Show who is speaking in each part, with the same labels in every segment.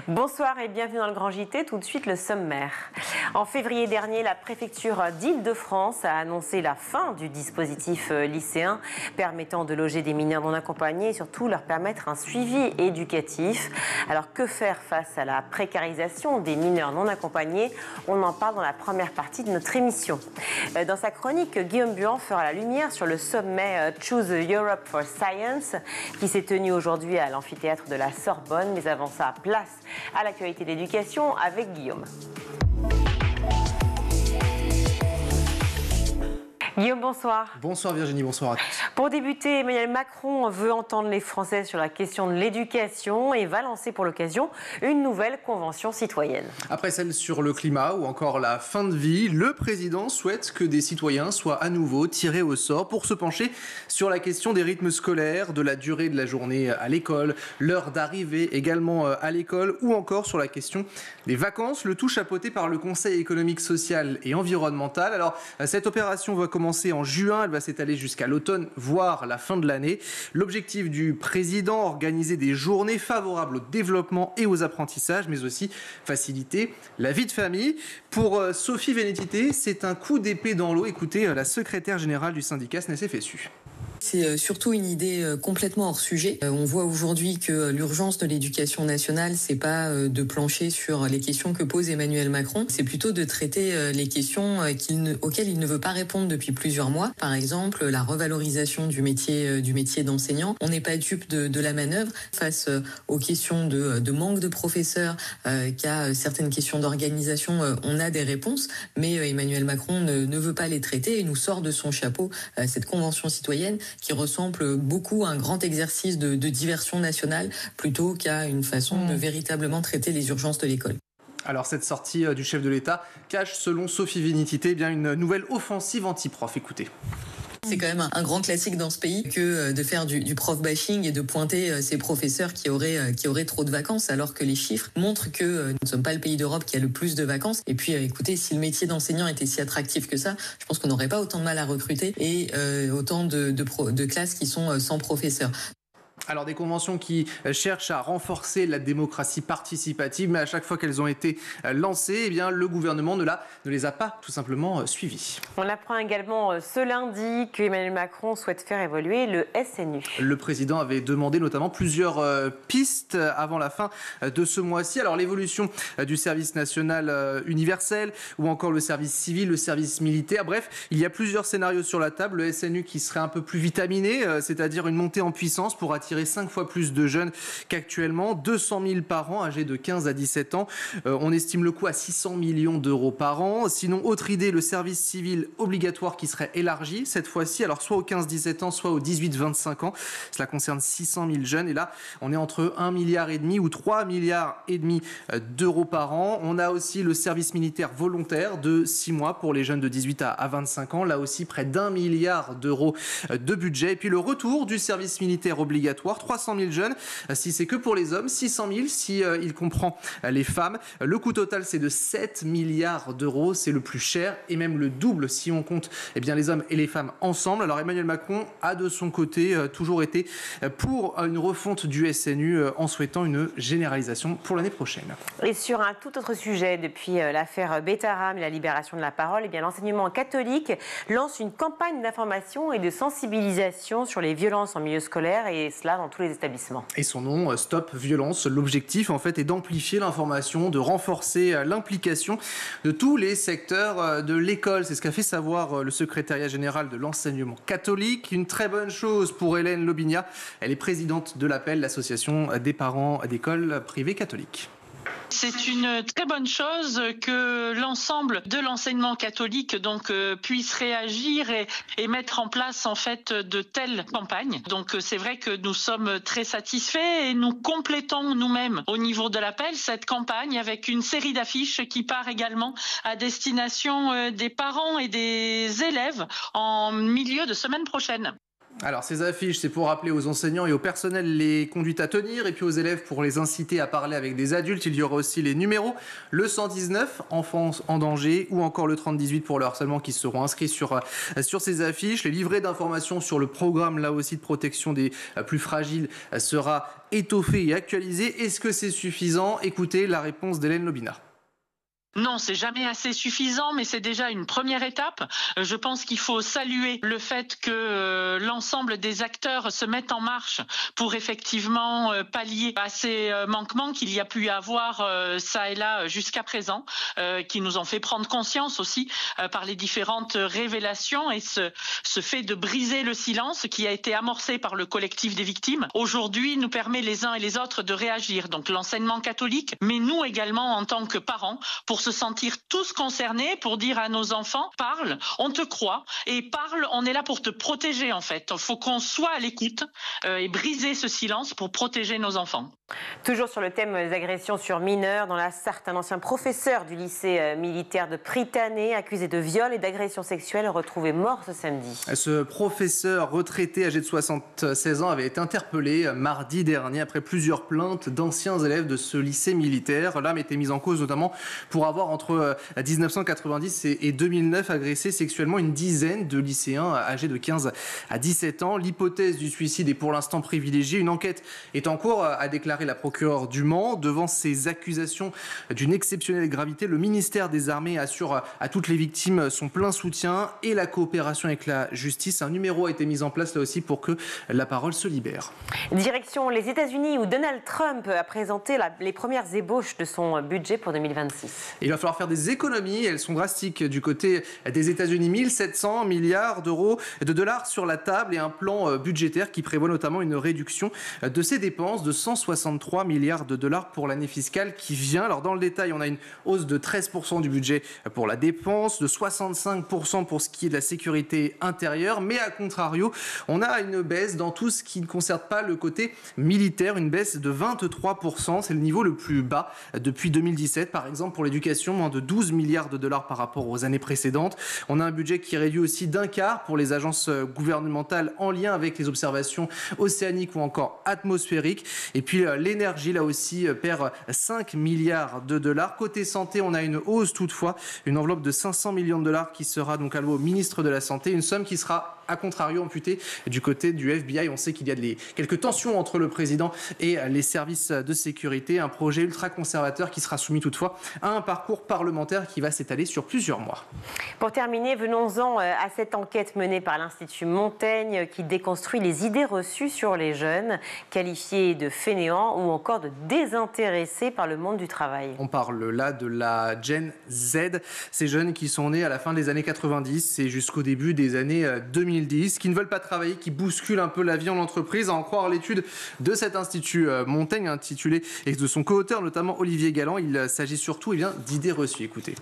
Speaker 1: Bonsoir et bienvenue dans le Grand JT. Tout de suite, le sommaire. En février dernier, la préfecture d'Île-de-France a annoncé la fin du dispositif lycéen permettant de loger des mineurs non accompagnés et surtout leur permettre un suivi éducatif. Alors que faire face à la précarisation des mineurs non accompagnés? On en parle dans la première partie de notre émission. Dans sa chronique, Guillaume Buan fera la lumière sur le sommet Choose Europe for Science qui s'est tenu aujourd'hui à l'amphithéâtre de la Sorbonne. Mais avant ça, place à l'actualité d'éducation avec Guillaume. Guillaume, bonsoir.
Speaker 2: Bonsoir Virginie, bonsoir à tous.
Speaker 1: Pour débuter, Emmanuel Macron veut entendre les Français sur la question de l'éducation et va lancer pour l'occasion une nouvelle convention citoyenne.
Speaker 2: Après celle sur le climat ou encore la fin de vie, le président souhaite que des citoyens soient à nouveau tirés au sort pour se pencher sur la question des rythmes scolaires, de la durée de la journée à l'école, l'heure d'arrivée également à l'école ou encore sur la question des vacances, le tout chapeauté par le Conseil économique, social et environnemental. Alors cette opération va commencer en juin, elle va s'étaler jusqu'à l'automne, voire la fin de l'année. L'objectif du président, organiser des journées favorables au développement et aux apprentissages, mais aussi faciliter la vie de famille. Pour Sophie Vénétité, c'est un coup d'épée dans l'eau. Écoutez la secrétaire générale du syndicat SNES-FSU.
Speaker 3: C'est surtout une idée complètement hors sujet. On voit aujourd'hui que l'urgence de l'éducation nationale, c'est pas de plancher sur les questions que pose Emmanuel Macron, c'est plutôt de traiter les questions auxquelles il ne veut pas répondre depuis plusieurs mois. Par exemple, la revalorisation du métier d'enseignant. On n'est pas dupe de la manœuvre face aux questions de manque de professeurs, qu'à certaines questions d'organisation, on a des réponses, mais Emmanuel Macron ne veut pas les traiter et nous sort de son chapeau cette convention citoyenne qui ressemble beaucoup à un grand exercice de diversion nationale plutôt qu'à une façon de véritablement traiter les urgences de l'école.
Speaker 2: Alors cette sortie du chef de l'État cache, selon Sophie Vénétité, bien une nouvelle offensive anti-prof. Écoutez.
Speaker 3: C'est quand même un grand classique dans ce pays que de faire du prof bashing et de pointer ces professeurs qui auraient trop de vacances, alors que les chiffres montrent que nous ne sommes pas le pays d'Europe qui a le plus de vacances. Et puis, écoutez, si le métier d'enseignant était si attractif que ça, je pense qu'on n'aurait pas autant de mal à recruter et autant de classes qui sont sans professeurs.
Speaker 2: Alors des conventions qui cherchent à renforcer la démocratie participative, mais à chaque fois qu'elles ont été lancées, eh bien, le gouvernement ne les a pas tout simplement suivies.
Speaker 1: On apprend également ce lundi qu'Emmanuel Macron souhaite faire évoluer le SNU.
Speaker 2: Le président avait demandé notamment plusieurs pistes avant la fin de ce mois-ci. Alors l'évolution du service national universel ou encore le service civil, le service militaire. Bref, il y a plusieurs scénarios sur la table. Le SNU qui serait un peu plus vitaminé, c'est-à-dire une montée en puissance pour attirer 5 fois plus de jeunes qu'actuellement, 200 000 par an âgés de 15 à 17 ans. On estime le coût à 600 millions d'euros par an. Sinon, autre idée, le service civil obligatoire qui serait élargi cette fois-ci, alors soit aux 15-17 ans, soit aux 18-25 ans. Cela concerne 600 000 jeunes et là, on est entre 1,5 milliard ou 3,5 milliards d'euros par an. On a aussi le service militaire volontaire de 6 mois pour les jeunes de 18 à 25 ans. Là aussi, près d'1 milliard d'euros de budget. Et puis le retour du service militaire obligatoire, 300 000 jeunes, si c'est que pour les hommes, 600 000 si il comprend les femmes. Le coût total, c'est de 7 milliards d'euros. C'est le plus cher et même le double si on compte les hommes et les femmes ensemble. Alors Emmanuel Macron a de son côté toujours été pour une refonte du SNU en souhaitant une généralisation pour l'année prochaine.
Speaker 1: Et sur un tout autre sujet, depuis l'affaire Betaram et la libération de la parole, l'enseignement catholique lance une campagne d'information et de sensibilisation sur les violences en milieu scolaire et cela dans tous les établissements.
Speaker 2: Et son nom, Stop Violence. L'objectif, en fait, est d'amplifier l'information, de renforcer l'implication de tous les secteurs de l'école. C'est ce qu'a fait savoir le secrétariat général de l'enseignement catholique. Une très bonne chose pour Hélène Lobinia. Elle est présidente de l'APEL, l'association des parents d'écoles privées catholiques.
Speaker 4: C'est une très bonne chose que l'ensemble de l'enseignement catholique puisse réagir et mettre en place en fait de telles campagnes. Donc c'est vrai que nous sommes très satisfaits et nous complétons nous-mêmes au niveau de l'APEL cette campagne avec une série d'affiches qui part également à destination des parents et des élèves en milieu de semaine prochaine.
Speaker 2: Alors ces affiches, c'est pour rappeler aux enseignants et au personnel les conduites à tenir, et puis aux élèves pour les inciter à parler avec des adultes. Il y aura aussi les numéros, le 119, enfants en danger, ou encore le 3018 pour le harcèlement qui seront inscrits sur ces affiches. Les livrets d'informations sur le programme, là aussi, de protection des plus fragiles sera étoffé et actualisé. Est-ce que c'est suffisant? Écoutez la réponse d'Hélène Lobinard.
Speaker 4: Non, c'est jamais assez suffisant, mais c'est déjà une première étape. Je pense qu'il faut saluer le fait que l'ensemble des acteurs se mettent en marche pour effectivement pallier à ces manquements qu'il y a pu avoir ça et là jusqu'à présent, qui nous ont fait prendre conscience aussi par les différentes révélations et ce fait de briser le silence qui a été amorcé par le collectif des victimes. Aujourd'hui, nous permet les uns et les autres de réagir. Donc l'enseignement catholique, mais nous également en tant que parents, pour se sentir tous concernés, pour dire à nos enfants, parle, on te croit, et parle, on est là pour te protéger en fait. Il faut qu'on soit à l'écoute et briser ce silence pour protéger nos enfants.
Speaker 1: Toujours sur le thème des agressions sur mineurs, dans la Sarthe, un ancien professeur du lycée militaire de Prytanée, accusé de viol et d'agression sexuelle, retrouvé mort ce samedi.
Speaker 2: Ce professeur retraité âgé de 76 ans avait été interpellé mardi dernier après plusieurs plaintes d'anciens élèves de ce lycée militaire. L'homme était mis en cause notamment pour avoir entre 1990 et 2009 agressé sexuellement une dizaine de lycéens âgés de 15 à 17 ans. L'hypothèse du suicide est pour l'instant privilégiée. Une enquête est en cours, a déclaré la procureure du Mans. Devant ces accusations d'une exceptionnelle gravité, le ministère des Armées assure à toutes les victimes son plein soutien et la coopération avec la justice. Un numéro a été mis en place là aussi pour que la parole se libère.
Speaker 1: Direction les États-Unis où Donald Trump a présenté les premières ébauches de son budget pour 2026.
Speaker 2: Il va falloir faire des économies, elles sont drastiques du côté des États-Unis. 1700 milliards de dollars sur la table et un plan budgétaire qui prévoit notamment une réduction de ses dépenses de 163 milliards de dollars pour l'année fiscale qui vient. Alors dans le détail, on a une hausse de 13% du budget pour la dépense, de 65% pour ce qui est de la sécurité intérieure, mais à contrario, on a une baisse dans tout ce qui ne concerne pas le côté militaire, une baisse de 23%, c'est le niveau le plus bas depuis 2017. Par exemple, pour l'éducation, moins de 12 milliards de dollars par rapport aux années précédentes. On a un budget qui est réduit aussi d'un quart pour les agences gouvernementales en lien avec les observations océaniques ou encore atmosphériques. Et puis l'énergie, là aussi, perd 5 milliards de dollars. Côté santé, on a une hausse toutefois, une enveloppe de 500 millions de dollars qui sera donc allouée au ministre de la Santé, une somme qui sera à contrario amputée du côté du FBI. On sait qu'il y a quelques tensions entre le président et les services de sécurité. Un projet ultra-conservateur qui sera soumis toutefois à un parcours parlementaire qui va s'étaler sur plusieurs mois.
Speaker 1: Pour terminer, venons-en à cette enquête menée par l'Institut Montaigne qui déconstruit les idées reçues sur les jeunes, qualifiés de fainéants ou encore de désintéressés par le monde du travail.
Speaker 2: On parle là de la Gen Z, ces jeunes qui sont nés à la fin des années 90 et jusqu'au début des années 2010, qui ne veulent pas travailler, qui bousculent un peu la vie en entreprise, à en croire l'étude de cet Institut Montaigne intitulée et de son co-auteur notamment Olivier Galland. Il s'agit surtout d'idées reçues. Écoutez.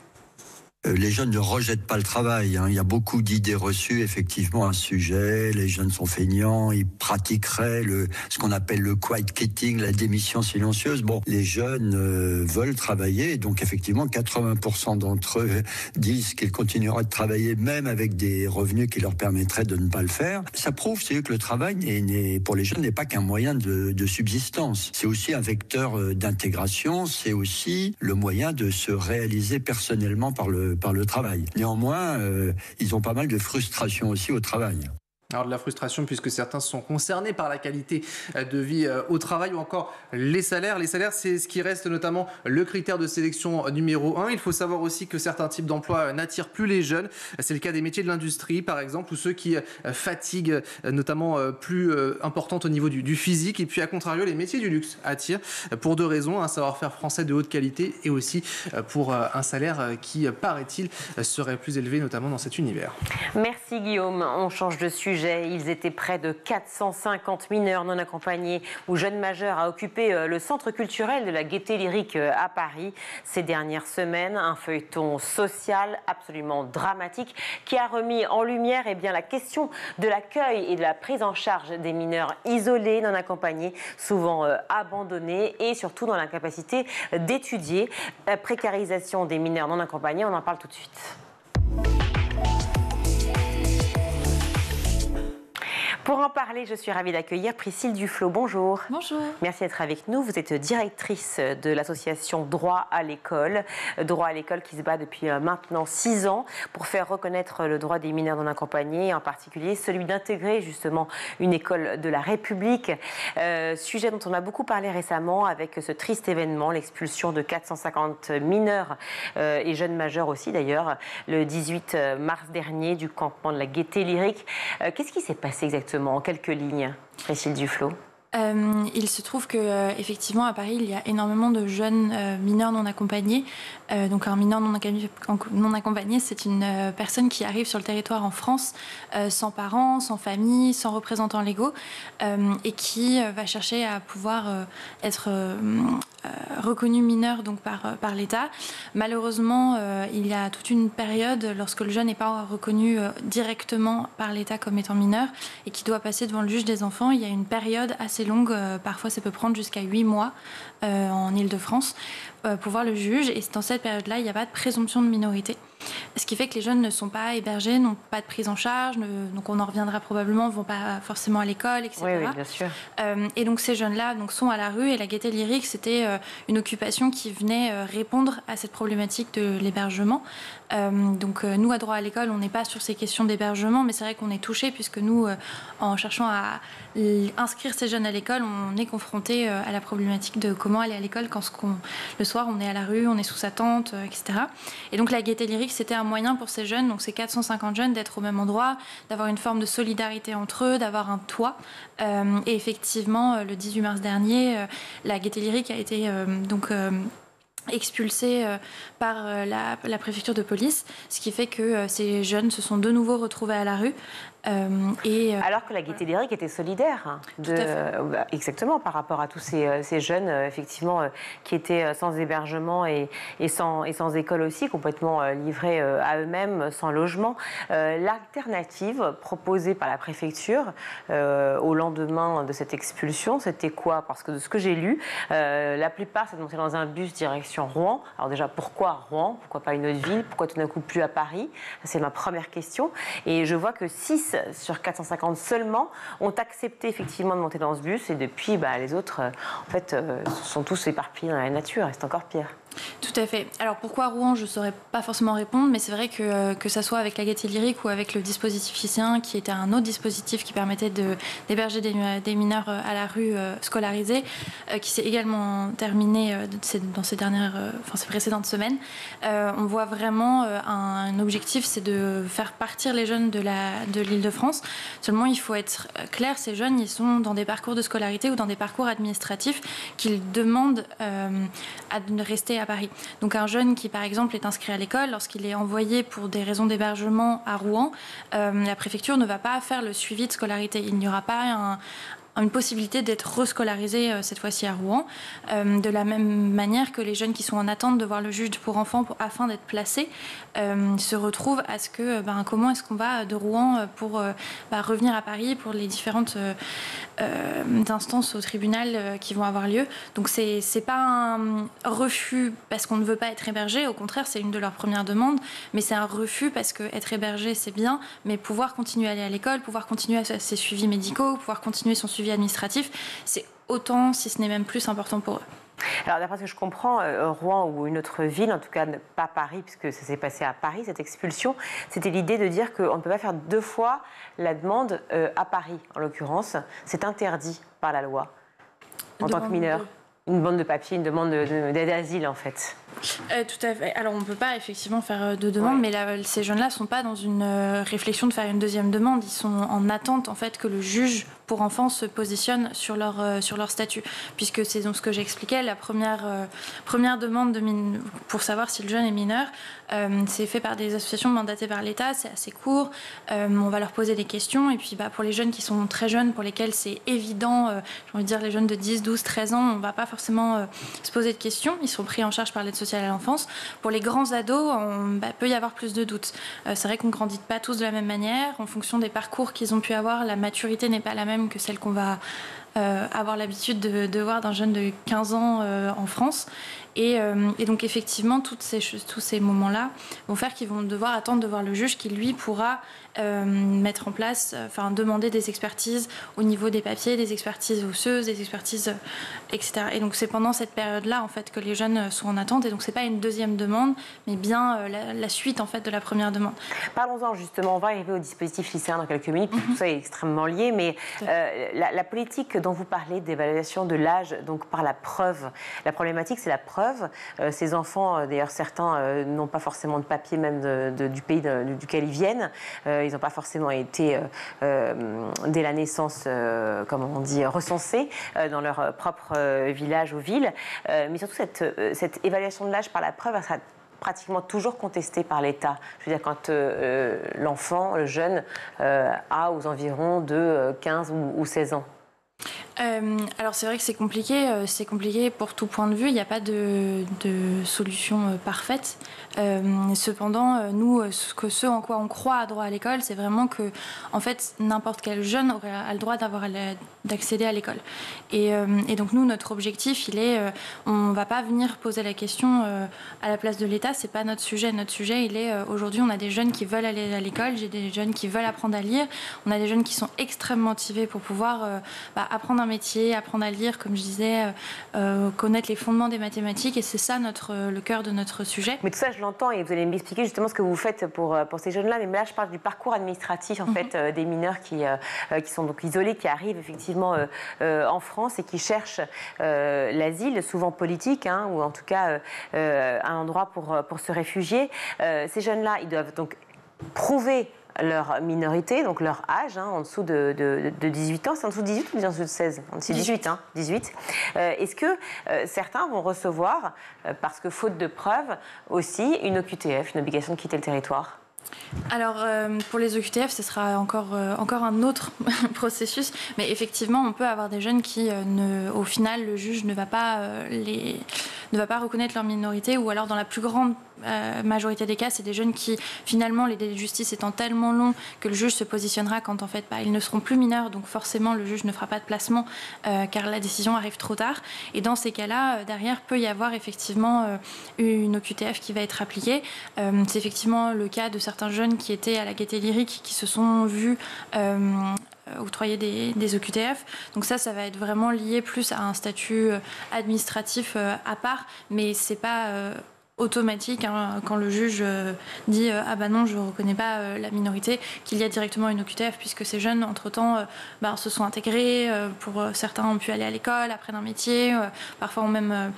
Speaker 5: Les jeunes ne rejettent pas le travail. Il y a beaucoup d'idées reçues, effectivement, à ce sujet. Les jeunes sont feignants, ils pratiqueraient ce qu'on appelle le quiet quitting, la démission silencieuse. Bon, les jeunes veulent travailler, donc effectivement, 80% d'entre eux disent qu'ils continueraient de travailler, même avec des revenus qui leur permettraient de ne pas le faire. Ça prouve, c'est que le travail, pour les jeunes, n'est pas qu'un moyen de subsistance. C'est aussi un vecteur d'intégration, c'est aussi le moyen de se réaliser personnellement par le travail. Néanmoins, ils ont pas mal de frustration aussi au travail.
Speaker 2: Alors de la frustration puisque certains sont concernés par la qualité de vie au travail ou encore les salaires. Les salaires, c'est ce qui reste notamment le critère de sélection numéro 1. Il faut savoir aussi que certains types d'emplois n'attirent plus les jeunes. C'est le cas des métiers de l'industrie par exemple ou ceux qui fatiguent notamment plus importantes au niveau du physique. Et puis à contrario, les métiers du luxe attirent pour deux raisons. Un savoir-faire français de haute qualité et aussi pour un salaire qui, paraît-il, serait plus élevé notamment dans cet univers.
Speaker 1: Merci Guillaume. On change de sujet. Ils étaient près de 450 mineurs non accompagnés ou jeunes majeurs à occuper le centre culturel de la Gaîté Lyrique à Paris ces dernières semaines. Un feuilleton social absolument dramatique qui a remis en lumière la question de l'accueil et de la prise en charge des mineurs isolés non accompagnés, souvent abandonnés et surtout dans l'incapacité d'étudier. La précarisation des mineurs non accompagnés, on en parle tout de suite. Pour en parler, je suis ravie d'accueillir Priscille Duflo. Bonjour.
Speaker 6: Bonjour.
Speaker 1: Merci d'être avec nous. Vous êtes directrice de l'association Droit à l'école. Droit à l'école qui se bat depuis maintenant 6 ans pour faire reconnaître le droit des mineurs non accompagnés, en particulier celui d'intégrer justement une école de la République. Sujet dont on a beaucoup parlé récemment avec ce triste événement, l'expulsion de 450 mineurs et jeunes majeurs aussi d'ailleurs, le 18 mars dernier du campement de la Gaîté Lyrique. Qu'est-ce qui s'est passé exactement en quelques lignes, Priscille Duflo?
Speaker 6: Il se trouve que effectivement à Paris il y a énormément de jeunes mineurs non accompagnés. Donc un mineur non accompagné, c'est une personne qui arrive sur le territoire en France sans parents, sans famille, sans représentants légaux et qui va chercher à pouvoir être reconnu mineur donc par l'État. Malheureusement, il y a toute une période lorsque le jeune n'est pas reconnu directement par l'État comme étant mineur et qui doit passer devant le juge des enfants. Il y a une période assez longue, parfois ça peut prendre jusqu'à 8 mois en Île-de-France pour voir le juge, et dans cette période-là, il n'y a pas de présomption de minorité. Ce qui fait que les jeunes ne sont pas hébergés, n'ont pas de prise en charge, donc on en reviendra probablement, ne vont pas forcément à l'école, etc.
Speaker 1: Oui, bien sûr.
Speaker 6: Et donc ces jeunes-là sont à la rue, et la Gaîté Lyrique, c'était une occupation qui venait répondre à cette problématique de l'hébergement. Donc nous, à Droit à l'école, on n'est pas sur ces questions d'hébergement, mais c'est vrai qu'on est touchés, puisque nous, en cherchant à inscrire ces jeunes à l'école, on est confrontés à la problématique de comment aller à l'école quand le soir on est à la rue, on est sous sa tente, etc. Et donc la Gaîté Lyrique, c'était un moyen pour ces jeunes, donc ces 450 jeunes, d'être au même endroit, d'avoir une forme de solidarité entre eux, d'avoir un toit. Et effectivement, le 18 mars dernier, la Gaîté Lyrique a été expulsée par la préfecture de police, ce qui fait que ces jeunes se sont de nouveau retrouvés à la rue.
Speaker 1: Alors que la Gaîté Lyrique était solidaire exactement par rapport à tous ces jeunes effectivement qui étaient sans hébergement et sans école aussi, complètement livrés à eux-mêmes, sans logement. L'alternative proposée par la préfecture au lendemain de cette expulsion, c'était quoi? Parce que de ce que j'ai lu, la plupart c'est de monter dans un bus direction Rouen. Alors déjà, pourquoi Rouen? Pourquoi pas une autre ville? Pourquoi tout d'un coup plus à Paris? C'est ma première question. Et je vois que 6 sur 450 seulement ont accepté effectivement de monter dans ce bus, et depuis les autres en fait sont tous éparpillés dans la nature, et c'est encore pire.
Speaker 6: Tout à fait. Alors pourquoi Rouen, je ne saurais pas forcément répondre, mais c'est vrai que ça soit avec la Gaîté Lyrique ou avec le dispositif lycéen, qui était un autre dispositif qui permettait d'héberger des mineurs à la rue scolarisés, qui s'est également terminé dans ces précédentes semaines. On voit vraiment un objectif, c'est de faire partir les jeunes de l'Île-de-France. Seulement, il faut être clair, ces jeunes, ils sont dans des parcours de scolarité ou dans des parcours administratifs qu'ils demandent à rester à Paris. Donc un jeune qui, par exemple, est inscrit à l'école, lorsqu'il est envoyé pour des raisons d'hébergement à Rouen, la préfecture ne va pas faire le suivi de scolarité. Il n'y aura pas une possibilité d'être rescolarisé cette fois-ci à Rouen, de la même manière que les jeunes qui sont en attente de voir le juge pour enfants afin d'être placés se retrouvent à ce que comment est-ce qu'on va de Rouen pour revenir à Paris pour les différentes instances au tribunal qui vont avoir lieu. Donc c'est pas un refus parce qu'on ne veut pas être hébergé, au contraire c'est une de leurs premières demandes, mais c'est un refus parce que être hébergé c'est bien, mais pouvoir continuer à aller à l'école, pouvoir continuer à ses suivis médicaux, pouvoir continuer son suivi administratif, c'est autant, si ce n'est même plus important pour eux.
Speaker 1: Alors d'après ce que je comprends, Rouen ou une autre ville, en tout cas pas Paris, puisque ça s'est passé à Paris, cette expulsion, c'était l'idée de dire qu'on ne peut pas faire 2 fois la demande à Paris, en l'occurrence. C'est interdit par la loi, en tant que mineur. Une demande de papier, une demande d'aide d'asile en fait.
Speaker 6: Tout à fait. Alors on ne peut pas effectivement faire 2 demandes, mais ces jeunes-là ne sont pas dans une réflexion de faire une 2e demande. Ils sont en attente en fait que le juge pour enfants se positionne sur leur statut. Puisque c'est donc ce que j'expliquais, la première demande pour savoir si le jeune est mineur, c'est fait par des associations mandatées par l'État, c'est assez court, on va leur poser des questions, et puis pour les jeunes qui sont très jeunes, pour lesquels c'est évident, j'ai envie de dire les jeunes de 10, 12, 13 ans, on ne va pas forcément se poser de questions, ils sont pris en charge par l'aide sociale à l'enfance. Pour les grands ados, peut y avoir plus de doutes. C'est vrai qu'on ne grandit pas tous de la même manière, en fonction des parcours qu'ils ont pu avoir, la maturité n'est pas la même que celle qu'on va avoir l'habitude de voir d'un jeune de 15 ans en France. Et donc effectivement, tous ces moments-là vont faire qu'ils vont devoir attendre de voir le juge qui, lui, pourra mettre en place, demander des expertises au niveau des papiers, des expertises osseuses, des expertises, etc. Et donc c'est pendant cette période-là en fait que les jeunes sont en attente. Et donc c'est pas une deuxième demande, mais bien la suite en fait de la première demande.
Speaker 1: Parlons-en justement. On va arriver au dispositif lycéen dans quelques minutes. Tout ça est extrêmement lié, mais la politique dont vous parlez d'évaluation de l'âge, donc par la preuve, la problématique c'est la preuve. Ces enfants, d'ailleurs certains n'ont pas forcément de papier même du pays duquel ils viennent. Ils n'ont pas forcément été, dès la naissance, recensés dans leur propre village ou ville. Mais surtout, cette évaluation de l'âge par la preuve, elle sera pratiquement toujours contestée par l'État. Je veux dire, quand l'enfant, le jeune, a aux environs de 15 ou 16 ans.
Speaker 6: Alors c'est vrai que c'est compliqué pour tout point de vue, il n'y a pas de solution parfaite. Cependant, nous, ce en quoi on croit à droit à l'école, c'est vraiment que en fait, n'importe quel jeune a le droit d'accéder à l'école. Et donc nous, notre objectif, on ne va pas venir poser la question à la place de l'État, c'est pas notre sujet. Notre sujet, aujourd'hui, on a des jeunes qui veulent aller à l'école, j'ai des jeunes qui veulent apprendre à lire, on a des jeunes qui sont extrêmement motivés pour pouvoir apprendre un métier, apprendre à lire, comme je disais, connaître les fondements des mathématiques, et c'est ça le cœur de notre sujet.
Speaker 1: Mais tout ça, je l'entends, et vous allez m'expliquer justement ce que vous faites pour ces jeunes-là. Mais là, je parle du parcours administratif, en fait, des mineurs qui sont donc isolés, qui arrivent effectivement en France et qui cherchent l'asile, souvent politique, ou en tout cas un endroit pour se réfugier. Ces jeunes-là, ils doivent donc prouver leur minorité, donc leur âge, en dessous de 18 ans. C'est en dessous de 18 ou en dessous de 16 ? C'est 18, 18. Est-ce que certains vont recevoir, parce que faute de preuves, aussi une OQTF, une obligation de quitter le territoire ?
Speaker 6: Alors, pour les OQTF, ce sera encore un autre processus. Mais effectivement, on peut avoir des jeunes qui, au final, le juge ne va pas reconnaître leur minorité, ou alors dans la plus grande majorité des cas, c'est des jeunes qui, finalement, les délais de justice étant tellement longs que le juge se positionnera quand, en fait, ils ne seront plus mineurs. Donc, forcément, le juge ne fera pas de placement car la décision arrive trop tard. Et dans ces cas-là, derrière, peut y avoir effectivement une OQTF qui va être appliquée. C'est effectivement le cas de certains jeunes qui étaient à la Gaîté Lyrique, qui se sont vus octroyer des OQTF. Donc ça va être vraiment lié plus à un statut administratif à part, mais c'est pas automatique quand le juge dit ah bah non, je ne reconnais pas la minorité, qu'il y a directement une OQTF, puisque ces jeunes entre-temps se sont intégrés, pour certains ont pu aller à l'école, apprendre un métier, parfois ont même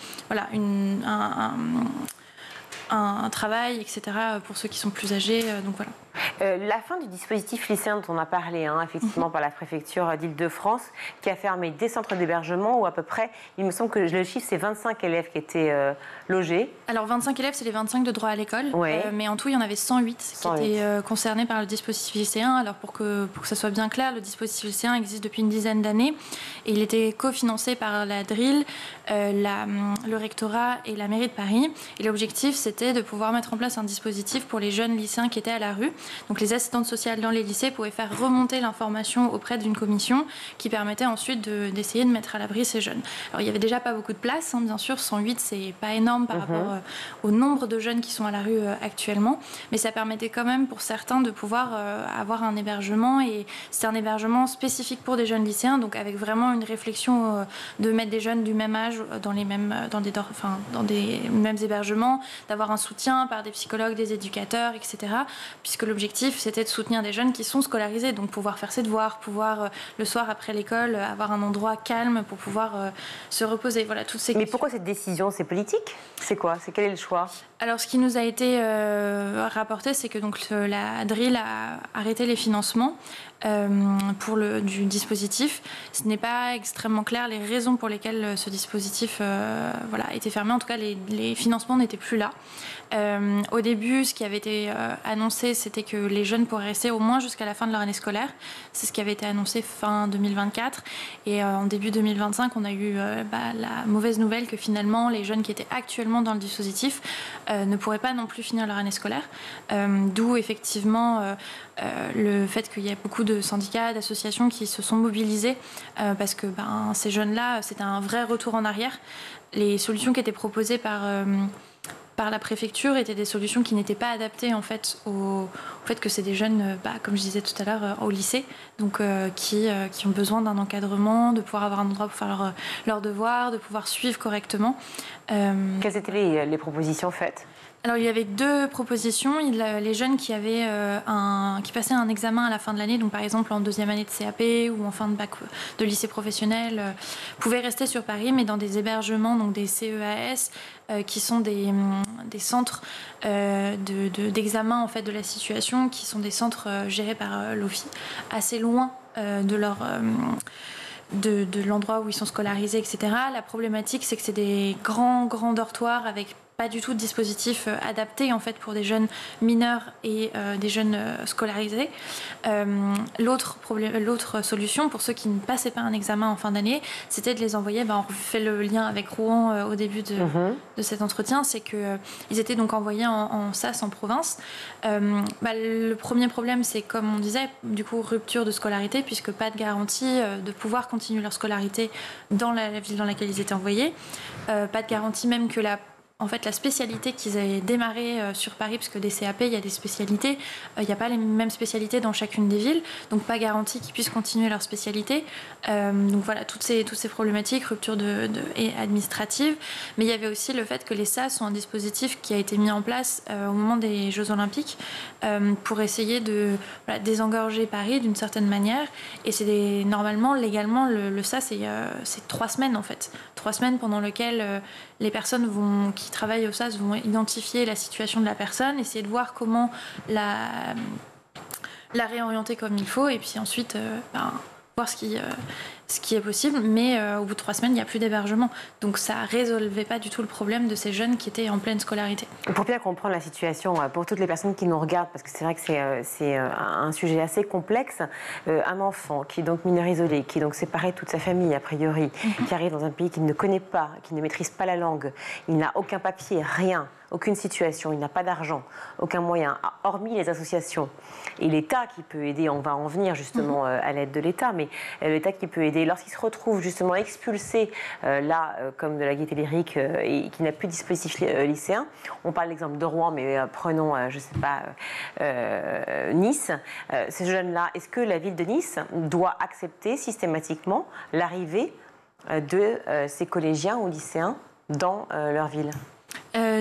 Speaker 6: un travail, etc., pour ceux qui sont plus âgés. Donc voilà.
Speaker 1: La fin du dispositif lycéen dont on a parlé, effectivement, par la préfecture d'Île-de-France, qui a fermé des centres d'hébergement où à peu près, il me semble que le chiffre, c'est 25 élèves qui étaient logés. Alors
Speaker 6: 25 élèves, c'est les 25 de droit à l'école, mais en tout, il y en avait 108 qui étaient concernés par le dispositif lycéen. Alors pour que ça soit bien clair, le dispositif lycéen existe depuis une dizaine d'années et il était cofinancé par la DRIL, le rectorat et la mairie de Paris. Et l'objectif, c'était de pouvoir mettre en place un dispositif pour les jeunes lycéens qui étaient à la rue. Donc les assistantes sociales dans les lycées pouvaient faire remonter l'information auprès d'une commission qui permettait ensuite d'essayer de mettre à l'abri ces jeunes. Alors il n'y avait déjà pas beaucoup de place, bien sûr, 108 c'est pas énorme par rapport au nombre de jeunes qui sont à la rue actuellement, mais ça permettait quand même pour certains de pouvoir avoir un hébergement, et c'est un hébergement spécifique pour des jeunes lycéens, donc avec vraiment une réflexion de mettre des jeunes du même âge dans des mêmes hébergements, d'avoir un soutien par des psychologues, des éducateurs, etc. Puisque l'objectif, c'était de soutenir des jeunes qui sont scolarisés, donc pouvoir faire ses devoirs, pouvoir le soir après l'école avoir un endroit calme pour pouvoir se reposer. Voilà, toutes ces questions.
Speaker 1: Mais pourquoi cette décision ? C'est politique ? C'est quoi ? Quel est le choix ?
Speaker 6: Alors, ce qui nous a été rapporté, c'est que donc, la DRIL a arrêté les financements du dispositif. Ce n'est pas extrêmement clair les raisons pour lesquelles ce dispositif a été fermé. En tout cas, les financements n'étaient plus là. Au début, ce qui avait été annoncé, c'était que les jeunes pourraient rester au moins jusqu'à la fin de leur année scolaire. C'est ce qui avait été annoncé fin 2024. Et en début 2025, on a eu la mauvaise nouvelle que finalement, les jeunes qui étaient actuellement dans le dispositif ne pourraient pas non plus finir leur année scolaire. D'où effectivement le fait qu'il y ait beaucoup de syndicats, d'associations qui se sont mobilisés parce que ces jeunes-là, c'était un vrai retour en arrière. Les solutions qui étaient proposées par la préfecture étaient des solutions qui n'étaient pas adaptées en fait au fait que c'est des jeunes, comme je disais tout à l'heure, au lycée, donc qui ont besoin d'un encadrement, de pouvoir avoir un endroit pour faire leurs devoirs, de pouvoir suivre correctement.
Speaker 1: Quelles étaient les propositions faites ?
Speaker 6: Alors, il y avait 2 propositions. Les jeunes qui passaient un examen à la fin de l'année, donc par exemple en 2e année de CAP ou en fin de bac de lycée professionnel, pouvaient rester sur Paris, mais dans des hébergements, donc des CEAS, qui sont des centres d'examen en fait, de la situation, qui sont des centres gérés par l'OFII, assez loin de l'endroit où ils sont scolarisés, etc. La problématique, c'est que c'est des grands dortoirs avec pas du tout de dispositif adapté en fait pour des jeunes mineurs et des jeunes scolarisés. L'autre solution pour ceux qui ne passaient pas un examen en fin d'année, c'était de les envoyer. On fait le lien avec Rouen au début de cet entretien, c'est que ils étaient donc envoyés en SAS en province. Le premier problème, c'est comme on disait, du coup rupture de scolarité puisque pas de garantie de pouvoir continuer leur scolarité dans la ville dans laquelle ils étaient envoyés. Pas de garantie même que la spécialité qu'ils avaient démarré sur Paris, parce que des CAP, il y a des spécialités, il n'y a pas les mêmes spécialités dans chacune des villes, donc pas garantie qu'ils puissent continuer leur spécialité. Donc voilà, toutes ces problématiques, rupture et administrative. Mais il y avait aussi le fait que les SAS sont un dispositif qui a été mis en place au moment des Jeux Olympiques pour essayer de désengorger Paris d'une certaine manière. Et c'est normalement, légalement, le SAS, c'est 3 semaines en fait. 3 semaines pendant lesquelles les personnes qui travaillent au SAS vont identifier la situation de la personne, essayer de voir comment la réorienter comme il faut, et puis ensuite voir ce qui est possible. Mais au bout de 3 semaines, il n'y a plus d'hébergement. Donc ça ne résolvait pas du tout le problème de ces jeunes qui étaient en pleine scolarité.
Speaker 1: Pour bien comprendre la situation, pour toutes les personnes qui nous regardent, parce que c'est vrai que c'est un sujet assez complexe, un enfant qui est donc mineur isolé, qui est donc séparé de toute sa famille a priori, qui arrive dans un pays qu'il ne connaît pas, qui ne maîtrise pas la langue, il n'a aucun papier, rien, aucune situation, il n'a pas d'argent, aucun moyen, hormis les associations. Et l'État qui peut aider, on va en venir justement à l'aide de l'État, mais l'État qui peut aider, lorsqu'il se retrouve justement expulsé, comme de la Gaîté Lyrique, et qui n'a plus de dispositif lycéen, on parle l'exemple de Rouen, mais prenons, je ne sais pas, Nice, ces jeunes-là, est-ce que la ville de Nice doit accepter systématiquement l'arrivée de ces collégiens ou lycéens dans leur ville ?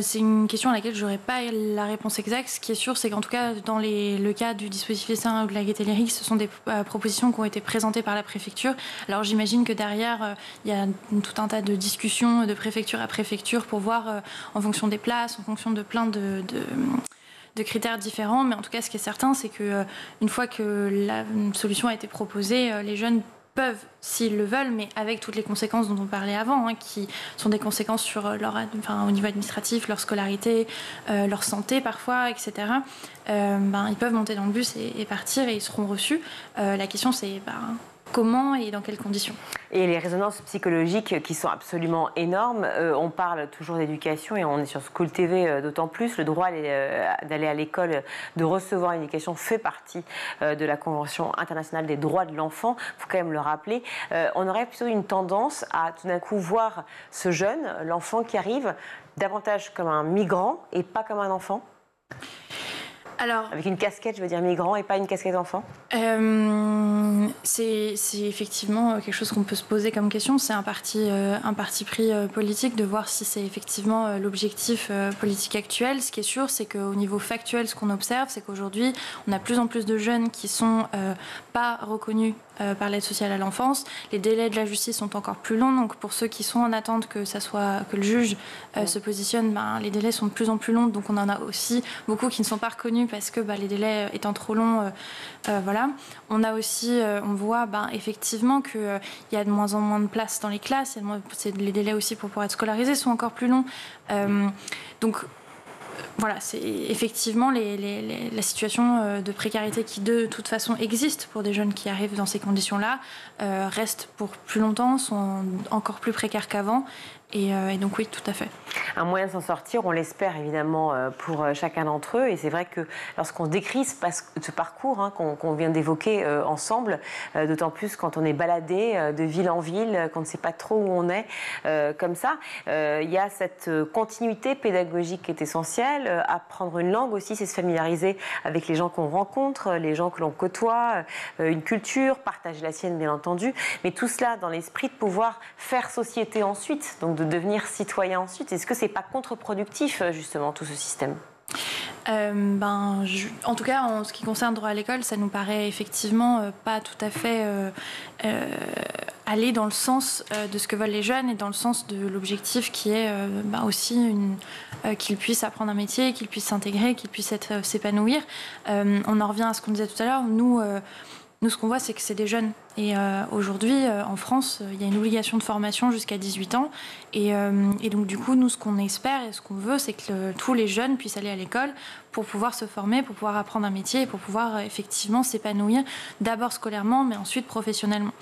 Speaker 6: C'est une question à laquelle je n'aurais pas la réponse exacte. Ce qui est sûr, c'est qu'en tout cas, dans le cas du dispositif lycéen ou de la Gaîté Lyrique, ce sont des propositions qui ont été présentées par la préfecture. Alors j'imagine que derrière, il y a tout un tas de discussions de préfecture à préfecture pour voir en fonction des places, en fonction de plein de critères différents. Mais en tout cas, ce qui est certain, c'est qu'une fois que la solution a été proposée, les jeunes peuvent, s'ils le veulent, mais avec toutes les conséquences dont on parlait avant, qui sont des conséquences sur au niveau administratif, leur scolarité, leur santé parfois, etc. Ils peuvent monter dans le bus et partir et ils seront reçus. La question, c'est comment et dans quelles conditions.
Speaker 1: Et les résonances psychologiques qui sont absolument énormes. On parle toujours d'éducation et on est sur School TV d'autant plus. Le droit d'aller à l'école, de recevoir une éducation fait partie de la Convention internationale des droits de l'enfant. Il faut quand même le rappeler. On aurait plutôt une tendance à tout d'un coup voir ce jeune, l'enfant qui arrive, davantage comme un migrant et pas comme un enfant. Alors, avec une casquette, je veux dire migrant et pas une casquette d'enfant.
Speaker 6: C'est effectivement quelque chose qu'on peut se poser comme question. C'est un parti pris politique de voir si c'est effectivement l'objectif politique actuel. Ce qui est sûr, c'est qu'au niveau factuel, ce qu'on observe, c'est qu'aujourd'hui, on a de plus en plus de jeunes qui sont pas reconnus par l'aide sociale à l'enfance. Les délais de la justice sont encore plus longs. Donc pour ceux qui sont en attente que le juge se positionne, les délais sont de plus en plus longs. Donc on en a aussi beaucoup qui ne sont pas reconnus parce que les délais étant trop longs, voilà. On a aussi, on voit effectivement qu'il y a de moins en moins de places dans les classes. Les délais aussi pour pouvoir être scolarisés sont encore plus longs. Donc voilà, c'est effectivement la situation de précarité qui de toute façon existe pour des jeunes qui arrivent dans ces conditions-là, reste pour plus longtemps, sont encore plus précaires qu'avant. Et donc oui, tout à fait.
Speaker 1: Un moyen de s'en sortir, on l'espère évidemment pour chacun d'entre eux. Et c'est vrai que lorsqu'on décrit ce parcours qu'on vient d'évoquer ensemble, d'autant plus quand on est baladé de ville en ville, qu'on ne sait pas trop où on est, comme ça, il y a cette continuité pédagogique qui est essentielle. Apprendre une langue aussi, c'est se familiariser avec les gens qu'on rencontre, les gens que l'on côtoie, une culture, partager la sienne bien entendu. Mais tout cela dans l'esprit de pouvoir faire société ensuite, donc de devenir citoyen ensuite. Est-ce que c'est pas contre-productif justement tout ce système ?
Speaker 6: En tout cas, en ce qui concerne droit à l'école, ça nous paraît effectivement pas tout à fait aller dans le sens de ce que veulent les jeunes et dans le sens de l'objectif qui est aussi qu'ils puissent apprendre un métier, qu'ils puissent s'intégrer, qu'ils puissent s'épanouir. On en revient à ce qu'on disait tout à l'heure. Nous, ce qu'on voit, c'est que c'est des jeunes. Et aujourd'hui, en France, il y a une obligation de formation jusqu'à 18 ans. Et donc, du coup, nous, ce qu'on espère et ce qu'on veut, c'est que tous les jeunes puissent aller à l'école pour pouvoir se former, pour pouvoir apprendre un métier et pour pouvoir effectivement s'épanouir, d'abord scolairement, mais ensuite professionnellement.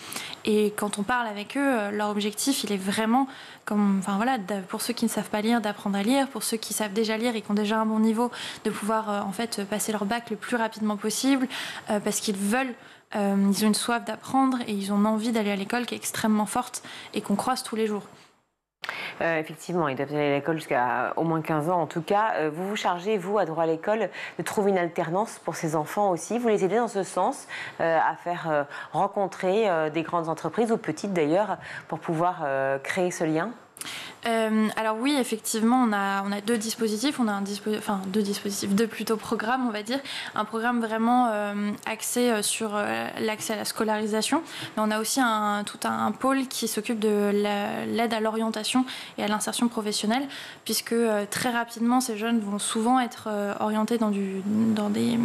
Speaker 6: Et quand on parle avec eux, leur objectif, il est vraiment, pour ceux qui ne savent pas lire, d'apprendre à lire, pour ceux qui savent déjà lire et qui ont déjà un bon niveau, de pouvoir passer leur bac le plus rapidement possible, parce qu'ils veulent. Ils ont une soif d'apprendre et ils ont envie d'aller à l'école qui est extrêmement forte et qu'on croise tous les jours.
Speaker 1: Effectivement, ils doivent aller à l'école jusqu'à au moins 15 ans en tout cas. Vous vous chargez, vous, à droit à l'école, de trouver une alternance pour ces enfants aussi. Vous les aidez dans ce sens à faire rencontrer des grandes entreprises ou petites d'ailleurs pour pouvoir créer ce lien ?
Speaker 6: Alors oui, effectivement, on a deux dispositifs. On a deux programmes, on va dire. Un programme vraiment axé sur l'accès à la scolarisation. Mais on a aussi tout un pôle qui s'occupe de l'aide à l'orientation et à l'insertion professionnelle, puisque très rapidement, ces jeunes vont souvent être orientés dans des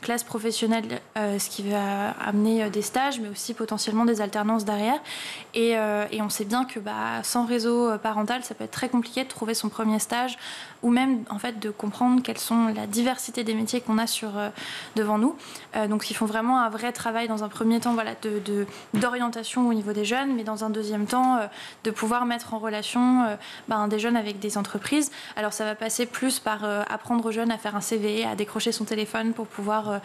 Speaker 6: classes professionnelles, ce qui va amener des stages, mais aussi potentiellement des alternances derrière. Et on sait bien que sans réseau parental, ça peut être très compliqué de trouver son premier stage ou même en fait de comprendre quelles sont la diversité des métiers qu'on a devant nous. Donc ils font vraiment un vrai travail dans un premier temps d'orientation au niveau des jeunes, mais dans un deuxième temps de pouvoir mettre en relation des jeunes avec des entreprises. Alors ça va passer plus par apprendre aux jeunes à faire un CV, à décrocher son téléphone pour pouvoir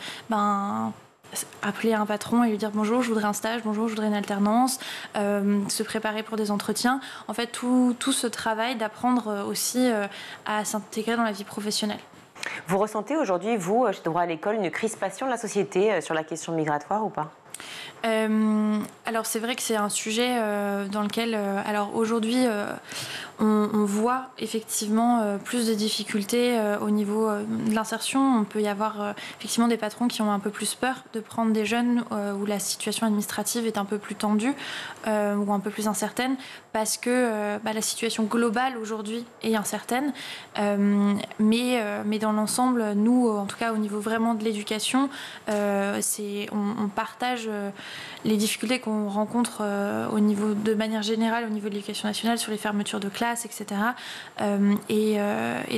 Speaker 6: appeler un patron et lui dire bonjour, je voudrais un stage, bonjour, je voudrais une alternance, se préparer pour des entretiens. En fait, tout ce travail d'apprendre aussi à s'intégrer dans la vie professionnelle.
Speaker 1: Vous ressentez aujourd'hui, vous, chez Droit à l'école, une crispation de la société sur la question migratoire ou pas ?
Speaker 6: Alors c'est vrai que c'est un sujet dans lequel aujourd'hui on voit effectivement plus de difficultés au niveau de l'insertion. On peut y avoir effectivement des patrons qui ont un peu plus peur de prendre des jeunes où la situation administrative est un peu plus tendue ou un peu plus incertaine, parce que la situation globale aujourd'hui est incertaine, mais dans l'ensemble, nous, en tout cas au niveau vraiment de l'éducation, on partage les difficultés qu'on rencontre de manière générale au niveau de l'éducation nationale sur les fermetures de classes, etc. Et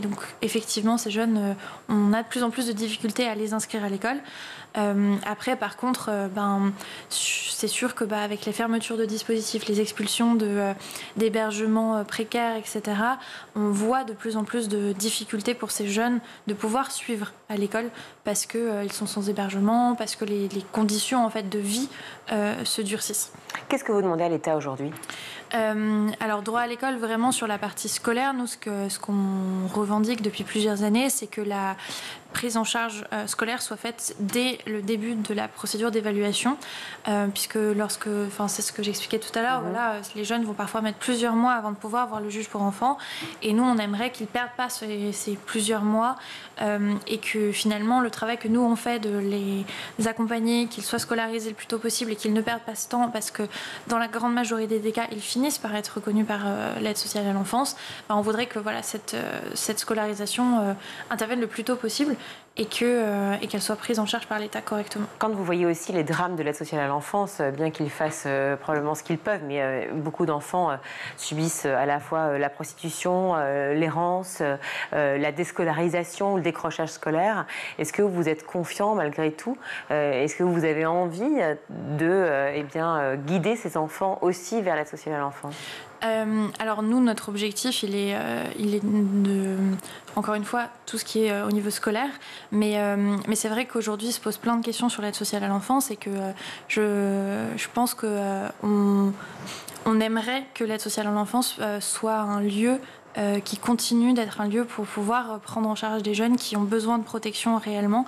Speaker 6: donc effectivement, ces jeunes, on a de plus en plus de difficultés à les inscrire à l'école. Après, par contre, c'est sûr que avec les fermetures de dispositifs, les expulsions d'hébergements précaires, etc., on voit de plus en plus de difficultés pour ces jeunes de pouvoir suivre à l'école parce qu'ils sont sans hébergement, parce que les conditions en fait, de vie se durcissent.
Speaker 1: Qu'est-ce que vous demandez à l'État aujourd'hui ?
Speaker 6: Alors, droit à l'école, vraiment sur la partie scolaire, nous, ce qu'on revendique depuis plusieurs années, c'est que la prise en charge scolaire soit faite dès le début de la procédure d'évaluation, puisque c'est ce que j'expliquais tout à l'heure, les jeunes vont parfois mettre plusieurs mois avant de pouvoir voir le juge pour enfants, et nous, on aimerait qu'ils ne perdent pas ces plusieurs mois, et que finalement, le travail que nous, on fait de les accompagner, qu'ils soient scolarisés le plus tôt possible et qu'ils ne perdent pas ce temps, parce que dans la grande majorité des cas, ils finissent par être reconnus par l'aide sociale à l'enfance. On voudrait que cette scolarisation intervienne le plus tôt possible, et qu'elles soient prises en charge par l'État correctement.
Speaker 1: Quand vous voyez aussi les drames de l'aide sociale à l'enfance, bien qu'ils fassent probablement ce qu'ils peuvent, mais beaucoup d'enfants subissent à la fois la prostitution, l'errance, la déscolarisation ou le décrochage scolaire. Est-ce que vous êtes confiant malgré tout? Est-ce que vous avez envie de guider ces enfants aussi vers l'aide sociale à l'enfance?
Speaker 6: Alors nous, notre objectif, il est de, encore une fois, tout ce qui est au niveau scolaire, mais c'est vrai qu'aujourd'hui, il se pose plein de questions sur l'aide sociale à l'enfance et que je pense qu'on aimerait que l'aide sociale à l'enfance soit un lieu qui continue d'être un lieu pour pouvoir prendre en charge des jeunes qui ont besoin de protection réellement,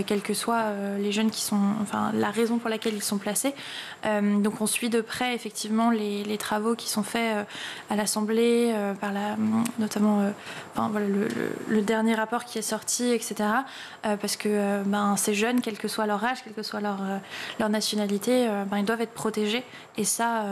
Speaker 6: quels que soient les jeunes qui sont, enfin, la raison pour laquelle ils sont placés. Donc on suit de près effectivement les travaux qui sont faits à l'Assemblée, par notamment voilà, le dernier rapport qui est sorti, etc. Parce que ces jeunes, quel que soit leur âge, quelle que soit leur nationalité, ils doivent être protégés et ça,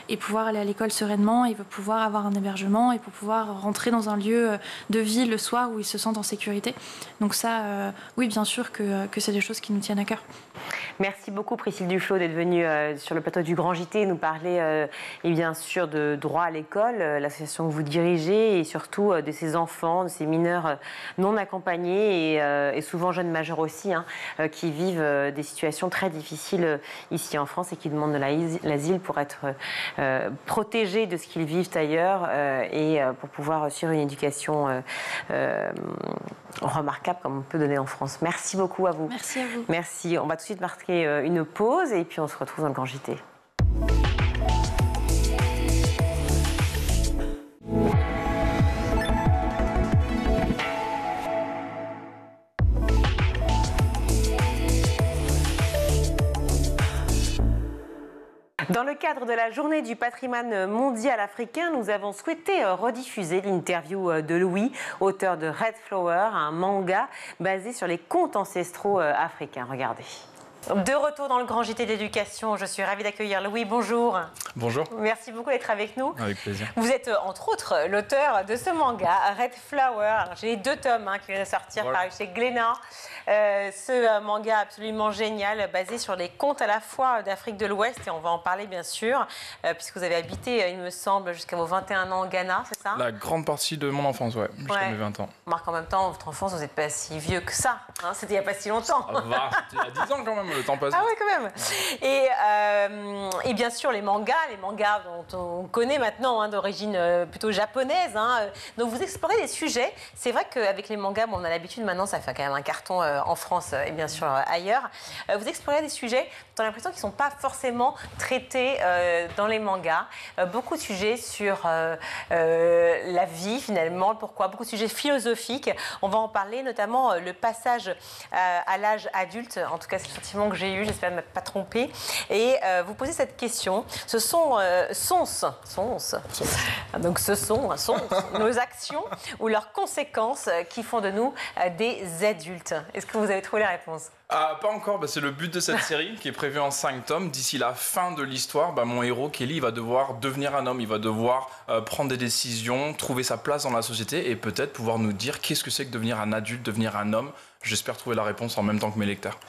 Speaker 6: et pouvoir aller à l'école sereinement, et pouvoir avoir un hébergement et pour pouvoir rentrer dans un lieu de vie le soir où ils se sentent en sécurité. Donc ça, oui, bien sûr que c'est des choses qui nous tiennent à cœur.
Speaker 1: Merci beaucoup Priscille Duflot d'être venue sur le plateau du Grand JT nous parler et bien sûr de droit à l'école, l'association que vous dirigez, et surtout de ces enfants, de ces mineurs non accompagnés et souvent jeunes majeurs aussi, qui vivent des situations très difficiles ici en France et qui demandent de l'asile pour être protégés de ce qu'ils vivent ailleurs et pour pouvoir suivre une éducation remarquable comme on peut donner en France. Merci beaucoup à vous.
Speaker 6: Merci à vous.
Speaker 1: Merci. On va tout de suite marquer une pause et puis on se retrouve dans le Grand JT. Dans le cadre de la journée du patrimoine mondial africain, nous avons souhaité rediffuser l'interview de Louis, auteur de Red Flower, un manga basé sur les contes ancestraux africains. Regardez. De retour dans le Grand JT d'éducation, je suis ravie d'accueillir Louis. Bonjour.
Speaker 7: Bonjour.
Speaker 1: Merci beaucoup d'être avec nous.
Speaker 7: Avec plaisir.
Speaker 1: Vous êtes entre autres l'auteur de ce manga, Red Flower. J'ai 2 tomes qui viennent de sortir par chez Glénat. Ce manga absolument génial, basé sur les contes à la fois d'Afrique de l'Ouest, et on va en parler bien sûr, puisque vous avez habité, il me semble, jusqu'à vos 21 ans au Ghana, c'est ça?
Speaker 7: La grande partie de mon enfance, jusqu'à mes 20 ans.
Speaker 1: Marc, en même temps, votre enfance, vous n'êtes pas si vieux que ça. C'était il n'y a pas si longtemps.
Speaker 7: C'était il y a 10 ans quand même, le temps passe.
Speaker 1: Ah oui, quand même. Et bien sûr, les mangas dont on connaît maintenant, d'origine plutôt japonaise. Donc vous explorez des sujets. C'est vrai qu'avec les mangas, on a l'habitude maintenant, ça fait quand même un carton en France et bien sûr ailleurs. Vous explorez des sujets dont on a l'impression qu'ils ne sont pas forcément traités dans les mangas. Beaucoup de sujets sur la vie finalement, le pourquoi, beaucoup de sujets philosophiques. On va en parler, notamment le passage à l'âge adulte. En tout cas, c'est le sentiment que j'ai eu, j'espère ne pas tromper. Et vous posez cette question. Ce sont donc ce sont nos actions ou leurs conséquences qui font de nous des adultes. Est-ce que vous avez trouvé la réponse?
Speaker 7: Pas encore, c'est le but de cette série qui est prévue en 5 tomes. D'ici la fin de l'histoire, mon héros Kelly va devoir devenir un homme, il va devoir prendre des décisions, trouver sa place dans la société et peut-être pouvoir nous dire qu'est-ce que c'est que devenir un adulte, devenir un homme. J'espère trouver la réponse en même temps que mes lecteurs.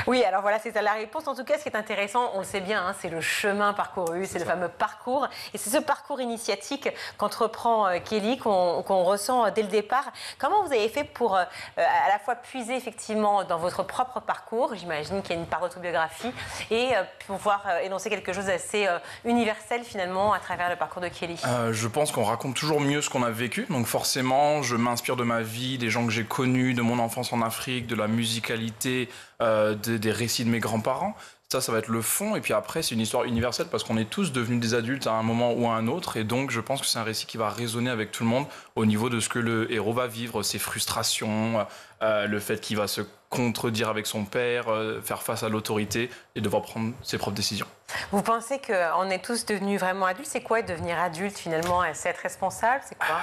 Speaker 1: Oui, alors voilà, c'est ça la réponse. En tout cas, ce qui est intéressant, on le sait bien, c'est le chemin parcouru, c'est le fameux parcours. Et c'est ce parcours initiatique qu'entreprend Kelly, qu'on ressent dès le départ. Comment vous avez fait pour à la fois puiser effectivement dans votre propre parcours, j'imagine qu'il y a une part d'autobiographie, et pouvoir énoncer quelque chose d'assez universel finalement à travers le parcours de Kelly?
Speaker 7: Je pense qu'on raconte toujours mieux ce qu'on a vécu. Donc forcément, je m'inspire de ma vie, des gens que j'ai connus, de mon enfance en Afrique, de la musicalité, des récits de mes grands-parents. Ça va être le fond. Et puis après, c'est une histoire universelle parce qu'on est tous devenus des adultes à un moment ou à un autre. Et donc, je pense que c'est un récit qui va résonner avec tout le monde au niveau de ce que le héros va vivre, ses frustrations, le fait qu'il va se contredire avec son père, faire face à l'autorité et devoir prendre ses propres décisions.
Speaker 1: Vous pensez qu'on est tous devenus vraiment adultes? C'est quoi devenir adulte finalement? C'est être responsable? C'est quoi?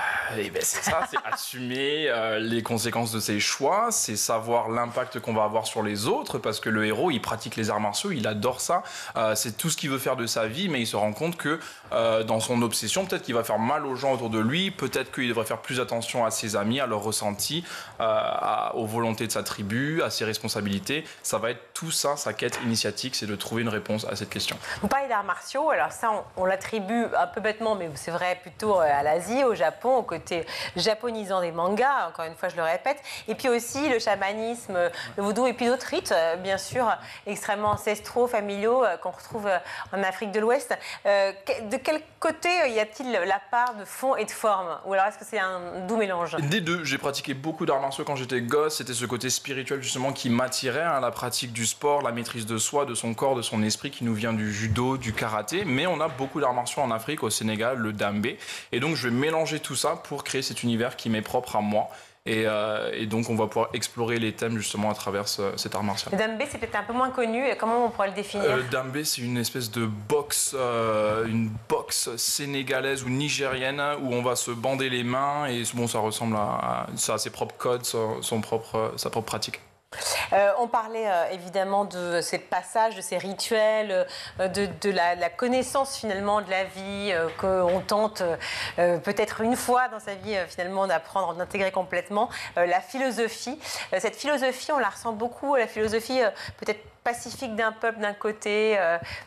Speaker 7: C'est ça, c'est assumer les conséquences de ses choix, c'est savoir l'impact qu'on va avoir sur les autres, parce que le héros, il pratique les arts martiaux, il adore ça, c'est tout ce qu'il veut faire de sa vie, mais il se rend compte que dans son obsession, peut-être qu'il va faire mal aux gens autour de lui, peut-être qu'il devrait faire plus attention à ses amis, à leurs ressentis, aux volontés de sa tribu, à ses responsabilités. Ça va être tout ça, sa quête initiatique, c'est de trouver une réponse à cette question.
Speaker 1: Vous parlez d'arts martiaux, alors ça on l'attribue un peu bêtement, mais c'est vrai plutôt à l'Asie, au Japon, au côté japonisant des mangas, encore une fois je le répète, et puis aussi le chamanisme, le vaudou, et puis d'autres rites, bien sûr, extrêmement ancestraux, familiaux, qu'on retrouve en Afrique de l'Ouest. De quel côté y a-t-il la part de fond et de forme? Ou alors est-ce que c'est un doux mélange?
Speaker 7: Des deux, j'ai pratiqué beaucoup d'arts martiaux quand j'étais gosse, c'était ce côté spirituel justement qui m'attirait, la pratique du sport, la maîtrise de soi, de son corps, de son esprit qui nous vient du judo, du karaté, mais on a beaucoup d'arts martiaux en Afrique, au Sénégal, le dambé, et donc je vais mélanger tout ça pour créer cet univers qui m'est propre à moi. Et donc on va pouvoir explorer les thèmes justement à travers cet art martial.
Speaker 1: Le dambé, c'est peut-être un peu moins connu. Comment on pourrait le définir?
Speaker 7: Le dambé, c'est une espèce de boxe, une boxe sénégalaise ou nigérienne où on va se bander les mains et bon, ça ressemble à ça a ses propres codes, sa propre pratique.
Speaker 1: On parlait évidemment de ces passages, de ces rituels, de la connaissance finalement de la vie qu'on tente peut-être une fois dans sa vie finalement d'apprendre, d'intégrer complètement. La philosophie, cette philosophie, on la ressent beaucoup, la philosophie peut-être pacifique d'un peuple d'un côté,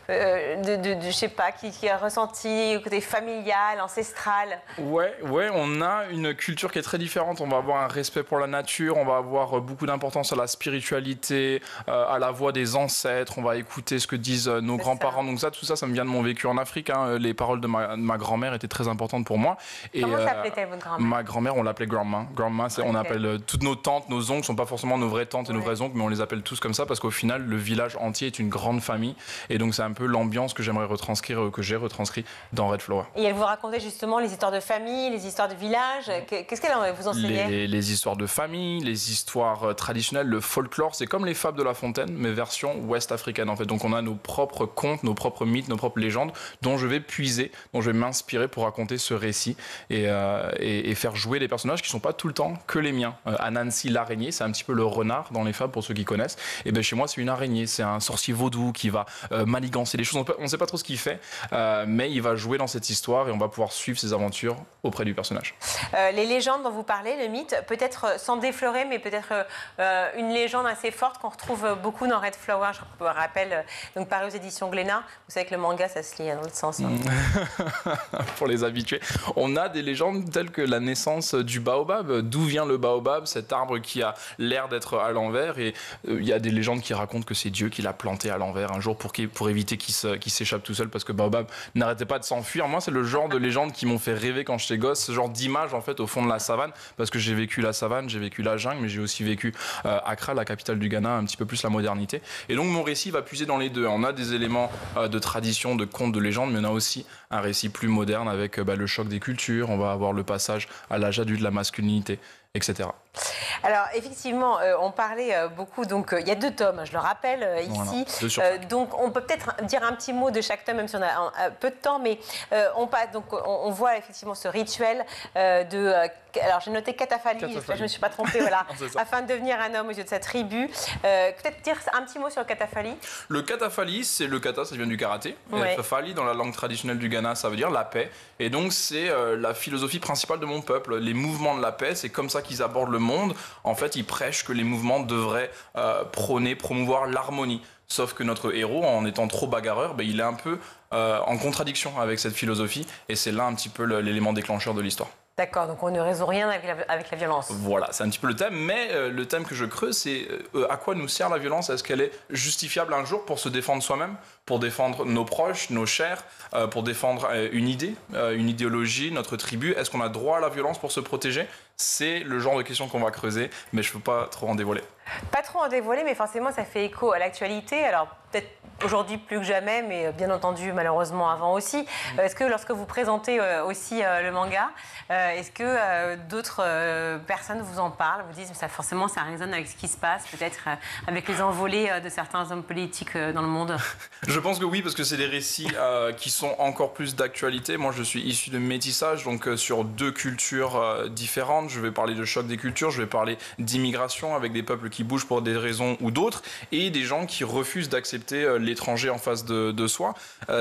Speaker 1: je sais pas, qui a ressenti côté familial, ancestral.
Speaker 7: Ouais, on a une culture qui est très différente. On va avoir un respect pour la nature, on va avoir beaucoup d'importance à la spiritualité, à la voix des ancêtres, on va écouter ce que disent nos grands-parents. Donc tout ça me vient de mon vécu en Afrique. Les paroles de ma grand-mère étaient très importantes pour moi. Et,
Speaker 1: comment s'appelait-elle votre grand-mère?
Speaker 7: Ma grand-mère, on l'appelait grandma. Grandma, on appelle toutes nos tantes, nos oncles, sont pas forcément nos vraies tantes et nos vrais oncles, mais on les appelle tous comme ça parce qu'au final, le village entier est une grande famille et donc c'est un peu l'ambiance que j'aimerais retranscrire, que j'ai retranscrit dans Red Flower.
Speaker 1: Et elle vous racontait justement les histoires de famille, les histoires de village. Qu'est-ce qu'elle vous enseignait?
Speaker 7: Les histoires de famille, les histoires traditionnelles, le folklore, c'est comme les fables de La Fontaine, mais version ouest africaine en fait. Donc on a nos propres contes, nos propres mythes, nos propres légendes dont je vais puiser, dont je vais m'inspirer pour raconter ce récit et faire jouer les personnages qui ne sont pas tout le temps que les miens. Anansi l'araignée, c'est un petit peu le renard dans les fables pour ceux qui connaissent. Et bien chez moi c'est une araignée, c'est un sorcier vaudou qui va manigancer les choses. On ne sait pas trop ce qu'il fait, mais il va jouer dans cette histoire et on va pouvoir suivre ses aventures auprès du personnage.
Speaker 1: Les légendes dont vous parlez, le mythe, peut-être sans déflorer, mais peut-être une légende assez forte qu'on retrouve beaucoup dans Red Flower. Je me rappelle, donc paru aux éditions Glénat. Vous savez que le manga, ça se lit dans l'autre sens.
Speaker 7: Pour les habitués. On a des légendes telles que la naissance du baobab. D'où vient le baobab, cet arbre qui a l'air d'être à l'envers. Et il y a des légendes qui racontent que c'est Dieu qui l'a planté à l'envers un jour pour éviter qu'il s'échappe tout seul parce que baobab n'arrêtait pas de s'enfuir. Moi, c'est le genre de légendes qui m'ont fait rêver quand j'étais gosse, ce genre d'image en fait au fond de la savane, parce que j'ai vécu la savane, j'ai vécu la jungle, mais j'ai aussi vécu Accra, la capitale du Ghana, un petit peu plus la modernité. Et donc mon récit va puiser dans les deux. On a des éléments de tradition, de contes, de légendes, mais on a aussi un récit plus moderne avec le choc des cultures. On va avoir le passage à l'âge adulte, la masculinité, etc.
Speaker 1: Alors effectivement, on parlait beaucoup, donc il y a 2 tomes, je le rappelle ici.
Speaker 7: Voilà,
Speaker 1: donc on peut peut-être dire un petit mot de chaque tome, même si on a peu de temps, mais on voit effectivement ce rituel alors j'ai noté Katafali, je ne me suis pas trompée, voilà, afin de devenir un homme aux yeux de sa tribu. Peut-être dire un petit mot sur le Katafali. Le
Speaker 7: Katafali, c'est le kata, ça vient du karaté. Ouais. Fali, dans la langue traditionnelle du Ghana, ça veut dire la paix. Et donc c'est la philosophie principale de mon peuple. Les mouvements de la paix, c'est comme ça qu'ils abordent le monde. En fait, ils prêchent que les mouvements devraient promouvoir l'harmonie. Sauf que notre héros, en étant trop bagarreur, il est un peu en contradiction avec cette philosophie. Et c'est là un petit peu l'élément déclencheur de l'histoire.
Speaker 1: D'accord, donc on ne résout rien avec la violence.
Speaker 7: Voilà, c'est un petit peu le thème, mais le thème que je creuse, c'est à quoi nous sert la violence? Est-ce qu'elle est justifiable un jour pour se défendre soi-même, pour défendre nos proches, nos chers, pour défendre une idée, une idéologie, notre tribu? Est-ce qu'on a droit à la violence pour se protéger? C'est le genre de questions qu'on va creuser, mais je ne peux pas trop en dévoiler.
Speaker 1: Pas trop en dévoiler, mais forcément, ça fait écho à l'actualité. Alors, peut-être aujourd'hui plus que jamais, mais bien entendu, malheureusement, avant aussi. Est-ce que lorsque vous présentez aussi le manga, est-ce que d'autres personnes vous en parlent, vous disent ça, forcément, ça résonne avec ce qui se passe, peut-être avec les envolées de certains hommes politiques dans le monde?
Speaker 7: Je pense que oui, parce que c'est des récits qui sont encore plus d'actualité. Moi, je suis issu de métissage, donc sur 2 cultures différentes. Je vais parler de choc des cultures, je vais parler d'immigration avec des peuples qui bougent pour des raisons ou d'autres, et des gens qui refusent d'accepter l'étranger en face de soi.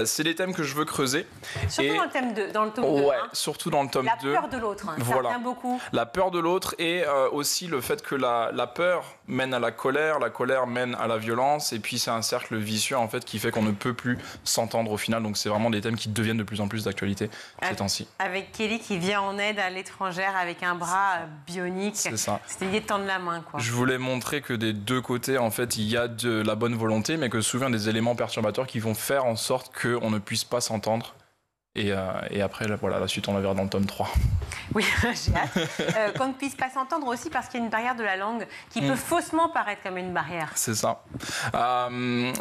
Speaker 7: C'est des thèmes que je veux creuser.
Speaker 1: Surtout dans le tome 2.
Speaker 7: Ouais, surtout dans le tome 2.
Speaker 1: La peur de l'autre,
Speaker 7: voilà.
Speaker 1: Ça revient beaucoup.
Speaker 7: La peur de l'autre et aussi le fait que la peur mène à la colère mène à la violence, et puis c'est un cercle vicieux en fait qui fait qu'on ne peut plus s'entendre au final. Donc c'est vraiment des thèmes qui deviennent de plus en plus d'actualité ces temps-ci.
Speaker 1: Avec Kelly qui vient en aide à l'étrangère avec un bras bionique.
Speaker 7: C'est ça.
Speaker 1: C'était l'idée de tendre la main, quoi.
Speaker 7: Je voulais montrer que des 2 côtés, en fait, il y a de la bonne volonté, mais que souvent des éléments perturbateurs qui vont faire en sorte qu'on ne puisse pas s'entendre. Et après, voilà, la suite, on la verra dans le tome 3.
Speaker 1: Oui, j'ai hâte. Qu'on ne puisse pas s'entendre aussi parce qu'il y a une barrière de la langue qui peut faussement paraître comme une barrière.
Speaker 7: C'est ça.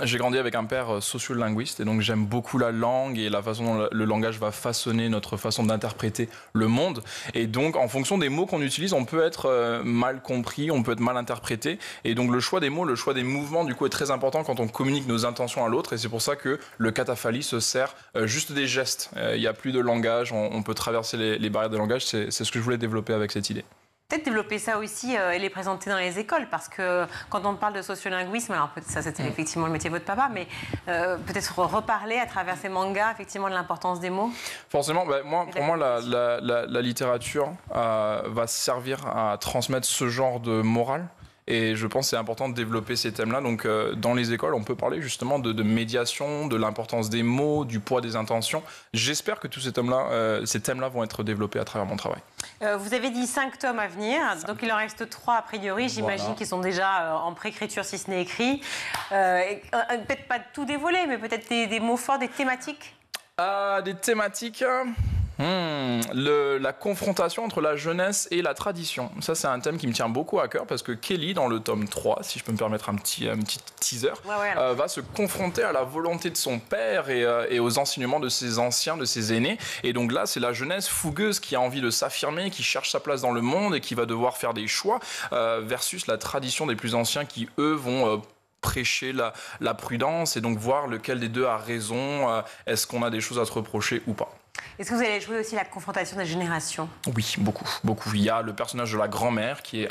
Speaker 7: J'ai grandi avec un père sociolinguiste et donc j'aime beaucoup la langue et la façon dont le langage va façonner notre façon d'interpréter le monde. Et donc, en fonction des mots qu'on utilise, on peut être mal compris, on peut être mal interprété. Et donc, le choix des mots, le choix des mouvements, du coup, est très important quand on communique nos intentions à l'autre. Et c'est pour ça que le Katafali se sert juste des gestes. Il n'y a plus de langage, on peut traverser les barrières de langage. C'est ce que je voulais développer avec cette idée.
Speaker 1: Peut-être développer ça aussi et les présenter dans les écoles, parce que quand on parle de sociolinguisme, alors ça c'était effectivement le métier de votre papa, mais peut-être reparler à travers ces mangas effectivement de l'importance des mots.
Speaker 7: Forcément, pour moi la littérature va servir à transmettre ce genre de morale. Et je pense que c'est important de développer ces thèmes-là. Donc, dans les écoles, on peut parler justement de médiation, de l'importance des mots, du poids des intentions. J'espère que tous ces thèmes-là vont être développés à travers mon travail.
Speaker 1: Vous avez dit 5 tomes à venir, donc il en reste 3 a priori. J'imagine qu'ils sont déjà en préécriture, si ce n'est écrit. Peut-être pas tout dévoiler, mais peut-être des mots forts, des thématiques.
Speaker 7: Des thématiques... la confrontation entre la jeunesse et la tradition. Ça, c'est un thème qui me tient beaucoup à cœur parce que Kelly, dans le tome 3, si je peux me permettre un petit teaser, va se confronter à la volonté de son père et aux enseignements de ses anciens, de ses aînés. Et donc là, c'est la jeunesse fougueuse qui a envie de s'affirmer, qui cherche sa place dans le monde et qui va devoir faire des choix versus la tradition des plus anciens qui, eux, vont... prêcher la prudence et donc voir lequel des deux a raison, est-ce qu'on a des choses à se reprocher ou pas.
Speaker 1: Est-ce que vous allez jouer aussi la confrontation des générations?
Speaker 7: Oui, beaucoup. Il y a le personnage de la grand-mère qui est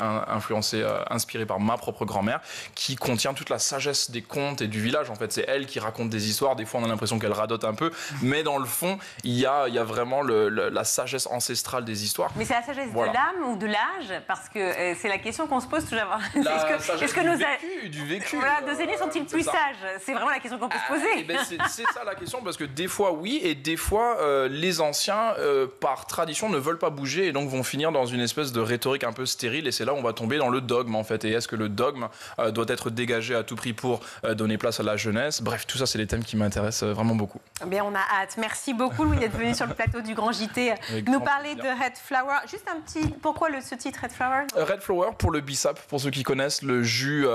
Speaker 7: inspiré par ma propre grand-mère, qui contient toute la sagesse des contes et du village. En fait, c'est elle qui raconte des histoires. Des fois, on a l'impression qu'elle radote un peu, mais dans le fond, il y a vraiment la sagesse ancestrale des histoires.
Speaker 1: Mais c'est la sagesse de l'âme ou de l'âge? Parce que c'est la question qu'on se pose toujours. Est-ce que
Speaker 7: du vécu.
Speaker 1: Voilà, nos aînés sont-ils plus sages? C'est vraiment la question qu'on peut se poser.
Speaker 7: C'est ça la question, parce que des fois oui, et des fois les anciens, par tradition, ne veulent pas bouger et donc vont finir dans une espèce de rhétorique un peu stérile, et c'est là où on va tomber dans le dogme en fait. Et est-ce que le dogme doit être dégagé à tout prix pour donner place à la jeunesse? Bref, tout ça, c'est des thèmes qui m'intéressent vraiment beaucoup.
Speaker 1: Bien, on a hâte. Merci beaucoup, Louis, d'être venu sur le plateau du Grand JT nous parler de Red Flower. Juste un petit... Pourquoi ce titre, Red Flower?
Speaker 7: Red Flower, pour le bissap, pour ceux qui connaissent, le jus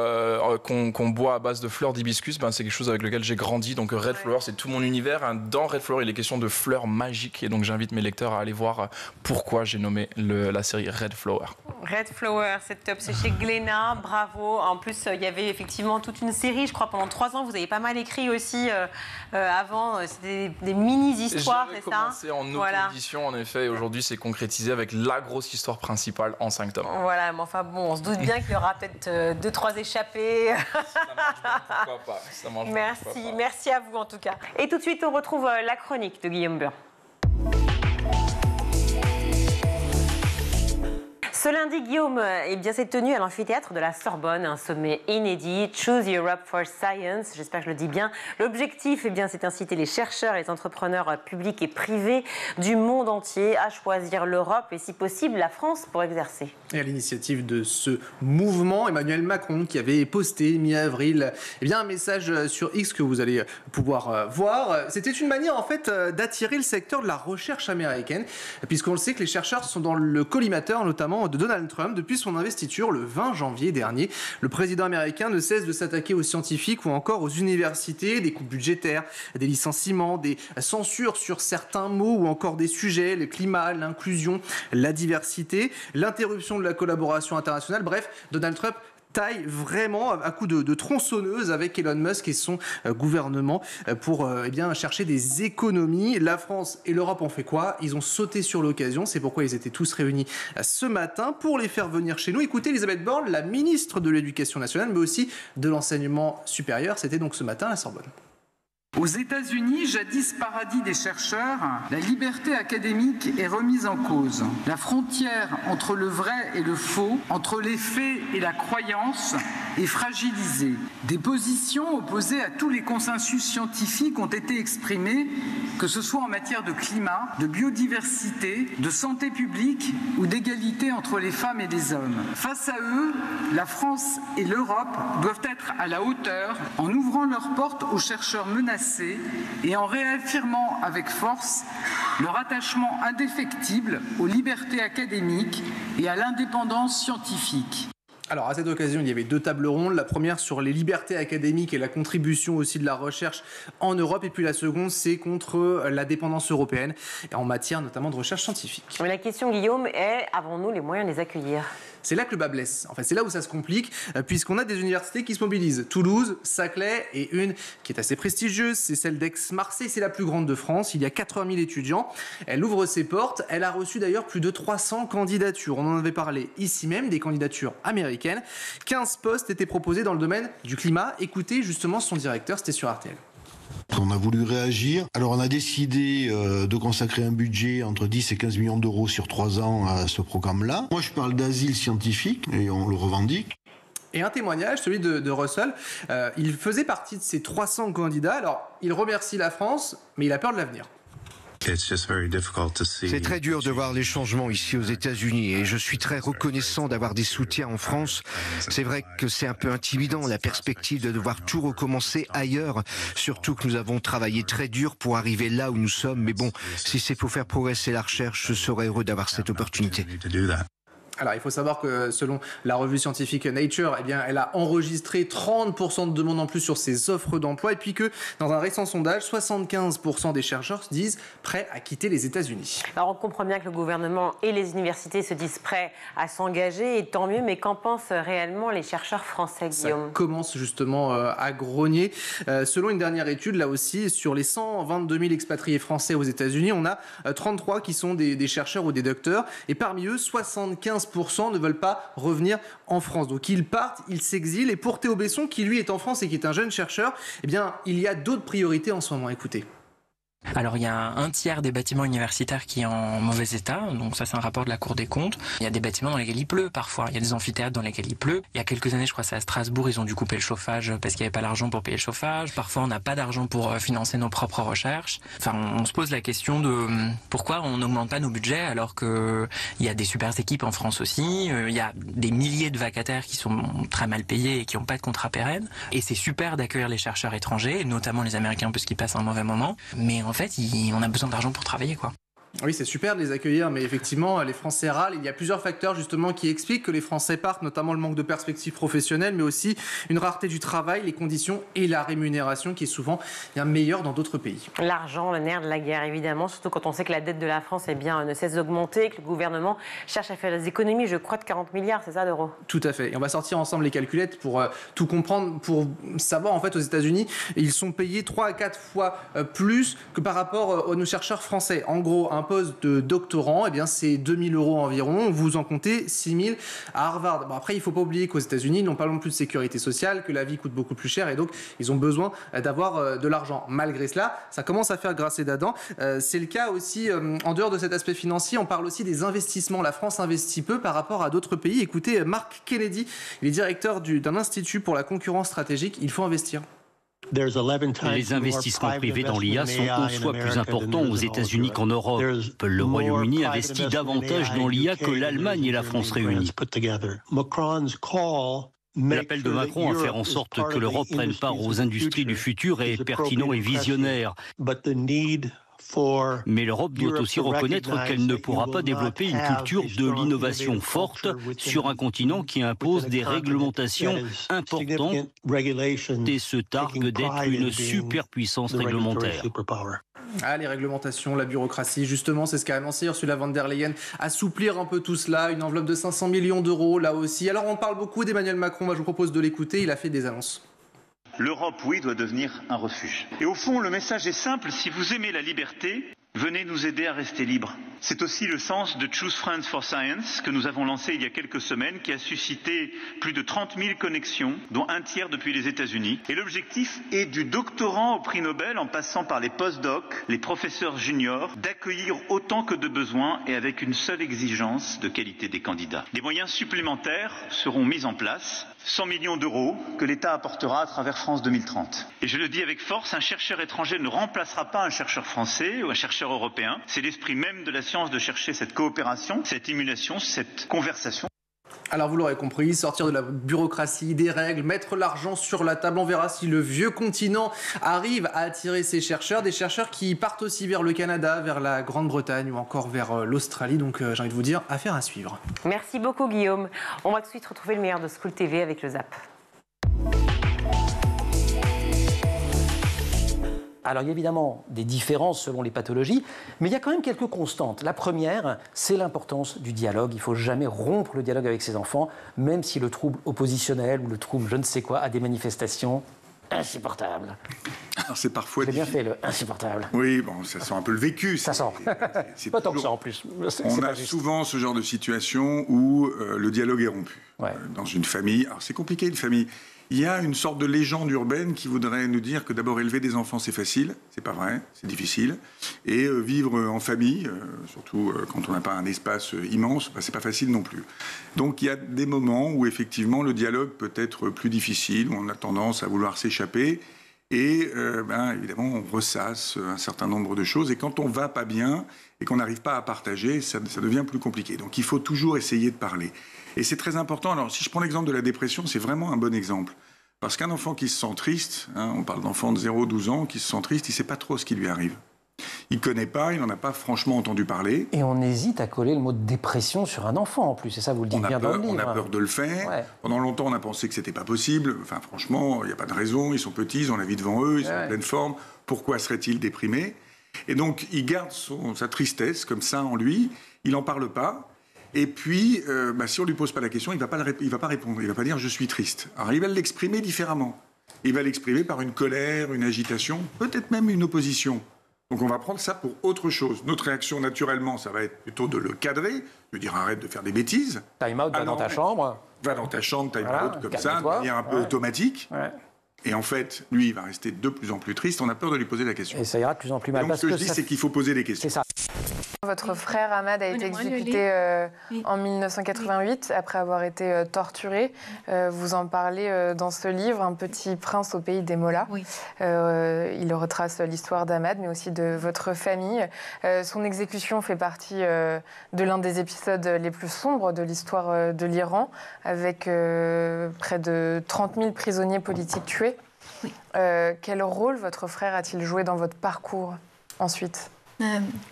Speaker 7: qu'on boit à base de fleurs d'hibiscus, c'est quelque chose avec lequel j'ai grandi. Donc Red Flower, c'est tout mon univers. Dans Red Flower, il est question de fleurs magiques. Et donc j'invite mes lecteurs à aller voir pourquoi j'ai nommé la série Red Flower. Red
Speaker 1: Flower, c'est top. C'est chez Glénat. Bravo. En plus, il y avait effectivement toute une série, je crois, pendant 3 ans. Vous avez pas mal écrit aussi avant. C'était des mini-histoires, c'est ça?
Speaker 7: J'avais commencé en auto-édition, en effet. Et aujourd'hui, c'est concrétisé avec la grosse histoire principale en 5 tomes.
Speaker 1: Voilà, mais enfin bon, on se doute bien qu'il y aura peut-être 2-3 échappées.
Speaker 7: Ça marche bien, pourquoi pas. Ça marche bien, pourquoi pas.
Speaker 1: Merci à vous en tout cas. Et tout de suite, on retrouve la chronique de Guillaume Bur. Ce lundi, Guillaume, s'est tenu à l'amphithéâtre de la Sorbonne, un sommet inédit, Choose Europe for Science, j'espère que je le dis bien. L'objectif, c'est d'inciter les chercheurs et les entrepreneurs publics et privés du monde entier à choisir l'Europe et, si possible, la France pour exercer.
Speaker 2: Et à l'initiative de ce mouvement, Emmanuel Macron, qui avait posté mi-avril un message sur X que vous allez pouvoir voir. C'était une manière, en fait, d'attirer le secteur de la recherche américaine, puisqu'on le sait que les chercheurs sont dans le collimateur, notamment de de Donald Trump depuis son investiture le 20 janvier dernier. Le président américain ne cesse de s'attaquer aux scientifiques ou encore aux universités, des coupes budgétaires, des licenciements, des censures sur certains mots ou encore des sujets, le climat, l'inclusion, la diversité, l'interruption de la collaboration internationale. Bref, Donald Trump taille vraiment à coups de tronçonneuse avec Elon Musk et son gouvernement pour chercher des économies. La France et l'Europe ont fait quoi? Ils ont sauté sur l'occasion. C'est pourquoi ils étaient tous réunis ce matin pour les faire venir chez nous. Écoutez Elisabeth Borne, la ministre de l'Éducation nationale, mais aussi de l'enseignement supérieur. C'était donc ce matin à la Sorbonne.
Speaker 8: Aux États-Unis, jadis paradis des chercheurs, la liberté académique est remise en cause. La frontière entre le vrai et le faux, entre les faits et la croyance, est fragilisée. Des positions opposées à tous les consensus scientifiques ont été exprimées, que ce soit en matière de climat, de biodiversité, de santé publique ou d'égalité entre les femmes et les hommes. Face à eux, la France et l'Europe doivent être à la hauteur en ouvrant leurs portes aux chercheurs menacés et en réaffirmant avec force leur attachement indéfectible aux libertés académiques et à l'indépendance scientifique.
Speaker 2: Alors à cette occasion, il y avait 2 tables rondes. La première sur les libertés académiques et la contribution aussi de la recherche en Europe. Et puis la seconde, c'est contre la dépendance européenne en matière notamment de recherche scientifique.
Speaker 1: Mais la question, Guillaume, est avons-nous les moyens de les accueillir ?
Speaker 2: C'est là que le bas blesse. En fait, c'est là où ça se complique, puisqu'on a des universités qui se mobilisent. Toulouse, Saclay et une qui est assez prestigieuse, c'est celle d'Aix-Marseille. C'est la plus grande de France. Il y a 80 000 étudiants. Elle ouvre ses portes. Elle a reçu d'ailleurs plus de 300 candidatures. On en avait parlé ici même, des candidatures américaines. 15 postes étaient proposés dans le domaine du climat. Écoutez justement son directeur, c'était sur RTL.
Speaker 9: On a voulu réagir. Alors on a décidé de consacrer un budget entre 10 et 15 millions d'euros sur 3 ans à ce programme-là. Moi je parle d'asile scientifique et on le revendique.
Speaker 2: Et un témoignage, celui de Russell. Il faisait partie de ces 300 candidats. Alors il remercie la France, mais il a peur de l'avenir.
Speaker 10: C'est très dur de voir les changements ici aux États-Unis et je suis très reconnaissant d'avoir des soutiens en France. C'est vrai que c'est un peu intimidant la perspective de devoir tout recommencer ailleurs, surtout que nous avons travaillé très dur pour arriver là où nous sommes. Mais bon, si c'est pour faire progresser la recherche, je serais heureux d'avoir cette opportunité.
Speaker 2: Alors, il faut savoir que selon la revue scientifique Nature, elle a enregistré 30% de demandes en plus sur ses offres d'emploi et puis que dans un récent sondage, 75% des chercheurs se disent prêts à quitter les États-Unis.
Speaker 1: Alors, on comprend bien que le gouvernement et les universités se disent prêts à s'engager et tant mieux, mais qu'en pensent réellement les chercheurs français, Guillaume ?
Speaker 2: Ça commence justement à grogner. Selon une dernière étude, là aussi, sur les 122 000 expatriés français aux États-Unis, on a 33 qui sont des chercheurs ou des docteurs et parmi eux, 75% ne veulent pas revenir en France. Donc ils partent, ils s'exilent. Et pour Théo Besson, qui lui est en France et qui est un jeune chercheur, il y a d'autres priorités en ce moment. Écoutez.
Speaker 11: Alors il y a un tiers des bâtiments universitaires qui est en mauvais état, donc ça c'est un rapport de la Cour des comptes. Il y a des bâtiments dans lesquels il pleut parfois, il y a des amphithéâtres dans lesquels il pleut. Il y a quelques années, je crois que c'est à Strasbourg, ils ont dû couper le chauffage parce qu'il n'y avait pas l'argent pour payer le chauffage. Parfois on n'a pas d'argent pour financer nos propres recherches. Enfin on se pose la question de pourquoi on n'augmente pas nos budgets alors qu'il y a des super équipes en France aussi. Il y a des milliers de vacataires qui sont très mal payés et qui n'ont pas de contrat pérenne. Et c'est super d'accueillir les chercheurs étrangers, notamment les Américains parce qu'ils passent un mauvais moment. Mais en fait, on a besoin d'argent pour travailler, quoi.
Speaker 2: Oui, c'est super de les accueillir, mais effectivement, les Français râlent. Il y a plusieurs facteurs justement qui expliquent que les Français partent, notamment le manque de perspectives professionnelles, mais aussi une rareté du travail, les conditions et la rémunération qui est souvent meilleure dans d'autres pays.
Speaker 1: L'argent, le nerf de la guerre, évidemment, surtout quand on sait que la dette de la France ne cesse d'augmenter, que le gouvernement cherche à faire des économies, je crois, de 40 milliards, c'est ça, d'euros?
Speaker 2: Tout à fait. Et on va sortir ensemble les calculettes pour tout comprendre, pour savoir, en fait, aux États-Unis, ils sont payés 3 à 4 fois plus que par rapport à nos chercheurs français. En gros, un poste de doctorant, c'est 2 000 euros environ. Vous en comptez 6 000 à Harvard. Bon, après, il ne faut pas oublier qu'aux États-Unis, ils n'ont pas non plus de sécurité sociale, que la vie coûte beaucoup plus cher et donc ils ont besoin d'avoir de l'argent. Malgré cela, ça commence à faire grasser d'adam. C'est le cas aussi, en dehors de cet aspect financier, on parle aussi des investissements. La France investit peu par rapport à d'autres pays. Écoutez, Mark Kennedy, il est directeur d'un institut pour la concurrence stratégique. Il faut investir.
Speaker 12: Les investissements privés dans l'IA sont 11 fois plus importants aux États-Unis qu'en Europe. Le Royaume-Uni investit davantage dans l'IA que l'Allemagne et la France réunies. L'appel de Macron à faire en sorte que l'Europe prenne part aux industries du futur est pertinent et visionnaire. Mais l'Europe doit aussi reconnaître qu'elle ne pourra pas développer une culture de l'innovation forte sur un continent qui impose des réglementations importantes et se targue d'être une superpuissance réglementaire.
Speaker 2: Ah, les réglementations, la bureaucratie, justement, c'est ce qu'a annoncé Ursula von der Leyen. Assouplir un peu tout cela, une enveloppe de 500 millions d'euros là aussi. Alors on parle beaucoup d'Emmanuel Macron, moi je vous propose de l'écouter, il a fait des annonces.
Speaker 13: L'Europe, oui, doit devenir un refuge. Et au fond, le message est simple, si vous aimez la liberté, venez nous aider à rester libres. C'est aussi le sens de Choose France for Science que nous avons lancé il y a quelques semaines, qui a suscité plus de 30 000 connexions, dont un tiers depuis les États-Unis. Et l'objectif est du doctorant au prix Nobel, en passant par les post-docs, les professeurs juniors, d'accueillir autant que de besoin et avec une seule exigence de qualité des candidats. Des moyens supplémentaires seront mis en place, 100 millions d'euros que l'État apportera à travers France 2030. Et je le dis avec force, un chercheur étranger ne remplacera pas un chercheur français ou un chercheur européen. C'est l'esprit même de la science de chercher cette coopération, cette émulation, cette conversation.
Speaker 2: Alors vous l'aurez compris, sortir de la bureaucratie, des règles, mettre l'argent sur la table. On verra si le vieux continent arrive à attirer ses chercheurs, des chercheurs qui partent aussi vers le Canada, vers la Grande-Bretagne ou encore vers l'Australie. Donc j'ai envie de vous dire, affaire à suivre.
Speaker 1: Merci beaucoup Guillaume. On va tout de suite retrouver le meilleur de School TV avec le Zap.
Speaker 14: Alors, il y a évidemment des différences selon les pathologies, mais il y a quand même quelques constantes. La première, c'est l'importance du dialogue. Il ne faut jamais rompre le dialogue avec ses enfants, même si le trouble oppositionnel ou le trouble je ne sais quoi a des manifestations insupportables.
Speaker 15: Alors, c'est parfois
Speaker 14: J'ai bien fait le insupportable.
Speaker 15: Oui, bon, ça sent un peu le vécu.
Speaker 14: Ça sent. C'est pas tant que ça en plus.
Speaker 15: On a souvent ce genre de situation où le dialogue est rompu.
Speaker 14: Ouais.
Speaker 15: Dans une famille. Alors, c'est compliqué, une famille. Il y a une sorte de légende urbaine qui voudrait nous dire que d'abord élever des enfants c'est facile, c'est pas vrai, c'est difficile, et vivre en famille, surtout quand on n'a pas un espace immense, c'est pas facile non plus. Donc il y a des moments où effectivement le dialogue peut être plus difficile, où on a tendance à vouloir s'échapper, et évidemment on ressasse un certain nombre de choses, et quand on va pas bien et qu'on n'arrive pas à partager, ça devient plus compliqué. Donc il faut toujours essayer de parler. Et c'est très important. Alors, si je prends l'exemple de la dépression, c'est vraiment un bon exemple. Parce qu'un enfant qui se sent triste, on parle d'enfants de 0-12 ans, qui se sent triste, il ne sait pas trop ce qui lui arrive. Il ne connaît pas, il n'en a pas franchement entendu parler.
Speaker 14: Et on hésite à coller le mot de dépression sur un enfant, en plus. Et ça, vous le dites bien dans le livre.
Speaker 15: On a peur de le faire. Ouais. Pendant longtemps, on a pensé que ce n'était pas possible. Enfin, franchement, il n'y a pas de raison. Ils sont petits, ils ont la vie devant eux, ils sont en pleine forme. Pourquoi seraient-ils déprimés? Et donc, il garde sa tristesse comme ça en lui. Il n'en parle pas. Et puis, si on ne lui pose pas la question, il ne va pas répondre. Il ne va pas dire « je suis triste ». Alors, il va l'exprimer différemment. Il va l'exprimer par une colère, une agitation, peut-être même une opposition. Donc, on va prendre ça pour autre chose. Notre réaction, naturellement, ça va être plutôt de le cadrer, de dire « arrête de faire des bêtises ».
Speaker 14: Time out, va dans ta chambre.
Speaker 15: Va dans ta chambre, time out, comme ça, de manière un peu automatique. Ouais. Et en fait, lui, il va rester de plus en plus triste. On a peur de lui poser la question.
Speaker 14: Et ça ira de plus en plus mal.
Speaker 15: Donc, ce que je dis, c'est qu'il faut poser des questions.
Speaker 14: C'est ça.
Speaker 16: Votre frère Ahmad a été exécuté en 1988 après avoir été torturé. Vous en parlez dans ce livre, Un petit prince au pays des Mollahs. Oui. Il retrace l'histoire d'Ahmad, mais aussi de votre famille. Son exécution fait partie de l'un des épisodes les plus sombres de l'histoire de l'Iran, avec près de 30 000 prisonniers politiques tués. Oui. Quel rôle votre frère a-t-il joué dans votre parcours ensuite ?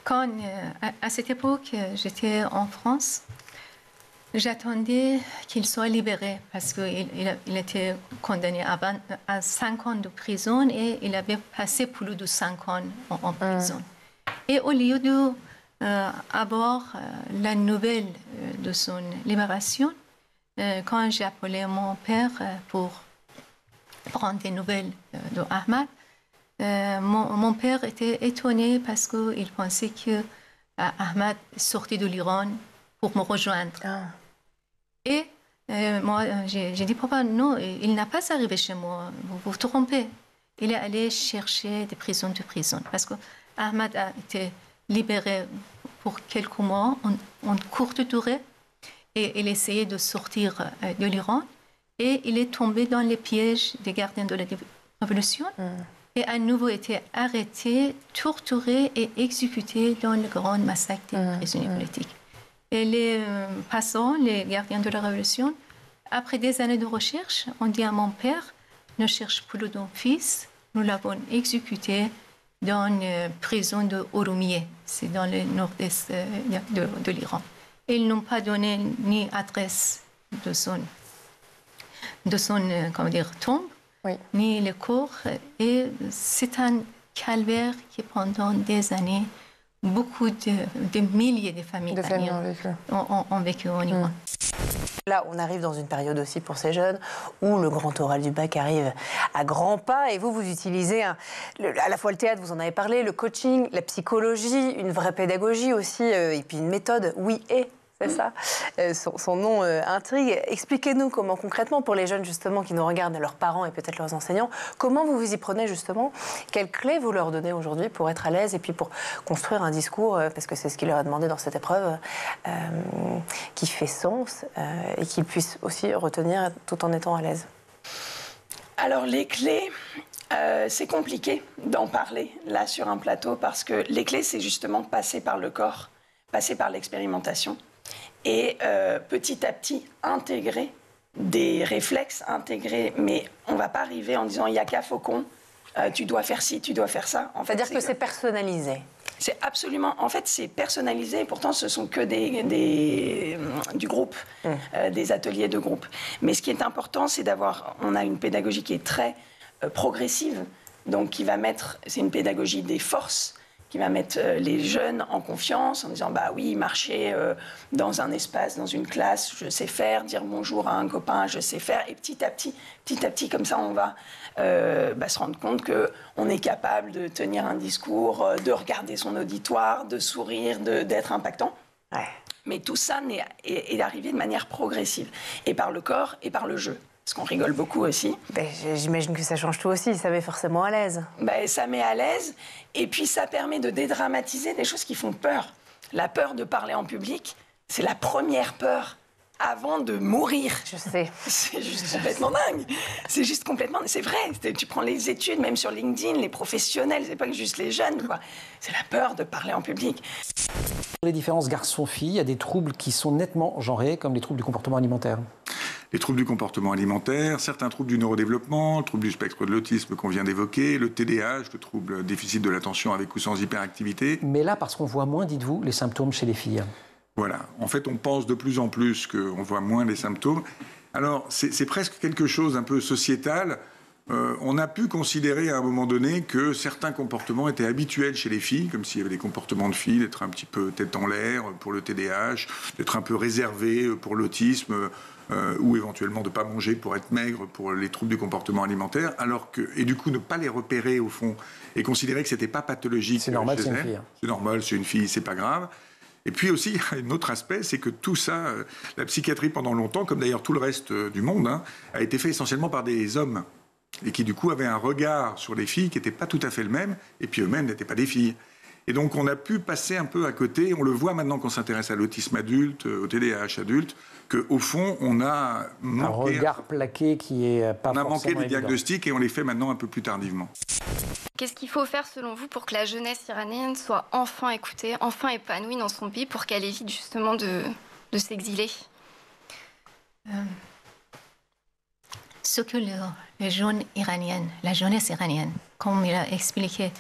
Speaker 17: Quand, à cette époque, j'étais en France, j'attendais qu'il soit libéré parce qu'il était condamné à 5 ans de prison et il avait passé plus de 5 ans en prison. Et au lieu d'avoir la nouvelle de son libération, quand j'ai appelé mon père pour prendre des nouvelles de Ahmad, mon père était étonné parce qu'il pensait que Ahmad sortait de l'Iran pour me rejoindre. Et moi, j'ai dit, papa, non, il n'a pas arrivé chez moi, vous vous trompez. Il est allé chercher des prisons de prison parce qu'Ahmad a été libéré pour quelques mois, en courte durée, et il essayait de sortir de l'Iran. Et il est tombé dans les pièges des gardiens de la révolution. Et à nouveau été arrêté, torturé et exécuté dans le grand massacre des prisonniers politiques. Et les passants, les gardiens de la Révolution, après des années de recherche, ont dit à mon père, ne cherche plus ton fils, nous l'avons exécuté dans une prison de Ouroumieh, c'est dans le nord-est de l'Iran. Ils n'ont pas donné ni adresse de son tombe, ni le corps. Et c'est un calvaire qui, pendant des années, beaucoup de milliers de familles ont vécu en Iran.
Speaker 1: Là, on arrive dans une période aussi pour ces jeunes où le grand oral du bac arrive à grands pas. Et vous utilisez à la fois le théâtre, vous en avez parlé, le coaching, la psychologie, une vraie pédagogie aussi, et puis une méthode, oui et. C'est ça. Son nom intrigue. Expliquez-nous comment concrètement, pour les jeunes justement qui nous regardent, leurs parents et peut-être leurs enseignants, comment vous y prenez justement? Quelles clés vous leur donnez aujourd'hui pour être à l'aise et puis pour construire un discours, parce que c'est ce qu'il leur a demandé dans cette épreuve, qui fait sens et qu'ils puissent aussi retenir tout en étant à l'aise?
Speaker 18: Alors les clés, c'est compliqué d'en parler là sur un plateau parce que les clés, c'est justement passer par le corps, passer par l'expérimentation. Et petit à petit, intégrer des réflexes, mais on ne va pas arriver en disant « il n'y a qu'à Faucon, tu dois faire ci, tu dois faire ça ».
Speaker 1: C'est-à-dire que c'est personnalisé.
Speaker 18: C'est absolument... En fait, c'est personnalisé, et pourtant, ce sont que du groupe, des ateliers de groupe. Mais ce qui est important, c'est d'avoir... On a une pédagogie qui est très progressive, donc qui va mettre... C'est une pédagogie des forces, qui va mettre les jeunes en confiance en disant bah oui, marcher dans un espace, dans une classe, je sais faire, dire bonjour à un copain, je sais faire, et petit à petit, comme ça, on va se rendre compte qu'on est capable de tenir un discours, de regarder son auditoire, de sourire, d'être impactant. Ouais. Mais tout ça est arrivé de manière progressive, et par le corps et par le jeu. Parce qu'on rigole beaucoup aussi.
Speaker 1: J'imagine que ça change tout aussi, ça met forcément à l'aise.
Speaker 18: Ça met à l'aise, et puis ça permet de dédramatiser des choses qui font peur. La peur de parler en public, c'est la première peur avant de mourir.
Speaker 1: Je sais.
Speaker 18: C'est juste complètement dingue. C'est juste complètement... C'est vrai, tu prends les études, même sur LinkedIn, les professionnels, c'est pas juste les jeunes, quoi. C'est la peur de parler en public.
Speaker 14: Les différences garçons-filles, il y a des troubles qui sont nettement genrés, comme les troubles du comportement alimentaire.
Speaker 15: Les troubles du comportement alimentaire, certains troubles du neurodéveloppement, le trouble du spectre de l'autisme qu'on vient d'évoquer, le TDAH, le trouble déficit de l'attention avec ou sans hyperactivité.
Speaker 14: Mais là, parce qu'on voit moins, dites-vous, les symptômes chez les filles.
Speaker 15: Voilà. En fait, on pense de plus en plus qu'on voit moins les symptômes. Alors, c'est presque quelque chose un peu sociétal. On a pu considérer à un moment donné que certains comportements étaient habituels chez les filles, comme s'il y avait des comportements de filles, d'être un petit peu tête en l'air pour le TDAH, d'être un peu réservé pour l'autisme, ou éventuellement de ne pas manger pour être maigre pour les troubles du comportement alimentaire, et du coup ne pas les repérer au fond et considérer que ce n'était pas pathologique.
Speaker 14: C'est normal, c'est une fille.
Speaker 15: C'est normal, c'est une fille, c'est pas grave. Et puis aussi, il y a un autre aspect, c'est que tout ça, la psychiatrie pendant longtemps, comme d'ailleurs tout le reste du monde, a été fait essentiellement par des hommes, et qui du coup avaient un regard sur les filles qui n'était pas tout à fait le même, et puis eux-mêmes n'étaient pas des filles. Et donc on a pu passer un peu à côté, on le voit maintenant qu'on s'intéresse à l'autisme adulte, au TDAH adulte, qu'au fond on a manqué...
Speaker 14: Un regard plaqué qui est pas forcément
Speaker 15: On a manqué les
Speaker 14: évident.
Speaker 15: diagnostics et on les fait maintenant un peu plus tardivement.
Speaker 19: Qu'est-ce qu'il faut faire selon vous pour que la jeunesse iranienne soit enfin écoutée, enfin épanouie dans son pays pour qu'elle évite justement de s'exiler?
Speaker 17: Ce que les jeunes iraniennes, la jeunesse iranienne, comme il a expliqué,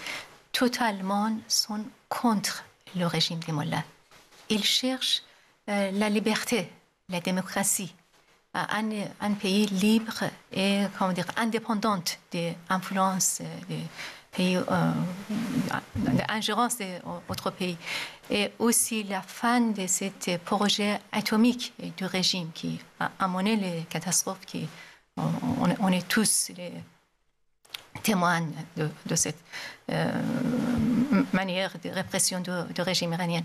Speaker 17: totalement sont contre le régime des mollahs. Ils cherchent la liberté, la démocratie, un pays libre et indépendant des influences des pays, d'ingérence d'autres pays. Et aussi la fin de ce projet atomique du régime qui a amené les catastrophes on est tous les témoins de cette manière de répression du régime iranien.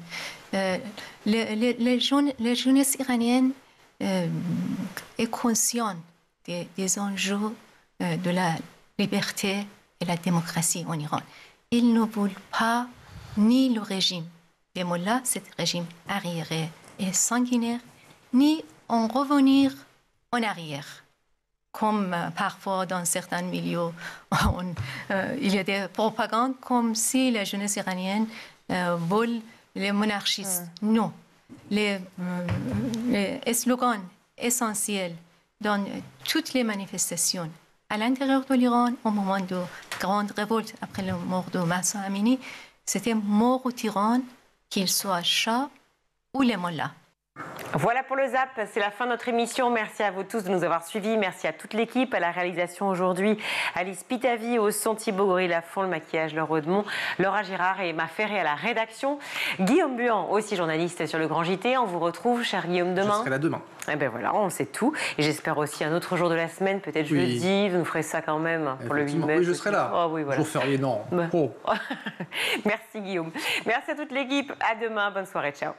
Speaker 17: Les jeunesses iraniennes est consciente des enjeux de la liberté et la démocratie en Iran. Ils ne veulent pas ni le régime des mollahs, ce régime arriéré et sanguinaire, ni en revenir en arrière. Comme parfois dans certains milieux, il y a des propagandes comme si la jeunesse iranienne vole les monarchistes. Non. Les slogans essentiels dans toutes les manifestations à l'intérieur de l'Iran, au moment de grande révolte après la mort de Mahsa Amini, c'était mort au tyran, qu'il soit Shah ou les mollahs.
Speaker 1: Voilà pour le Zap, c'est la fin de notre émission. Merci à vous tous de nous avoir suivis. Merci à toute l'équipe, à la réalisation aujourd'hui. Alice Pitavi, au son, Thibaut Gorille-Lafont, le maquillage, Laure Audemont, Laura Girard et Emma Ferré à la rédaction. Guillaume Buan, aussi journaliste sur le Grand JT. On vous retrouve, cher Guillaume, demain.
Speaker 2: Je serai là demain.
Speaker 1: Eh ben voilà, on sait tout. Et j'espère aussi un autre jour de la semaine, peut-être jeudi. Vous nous ferez ça quand même pour le 8 mai.
Speaker 2: Oui, je serai là.
Speaker 1: Oh, oui, voilà.
Speaker 2: Jour férié, non.
Speaker 1: Merci Guillaume. Merci à toute l'équipe. À demain. Bonne soirée. Ciao.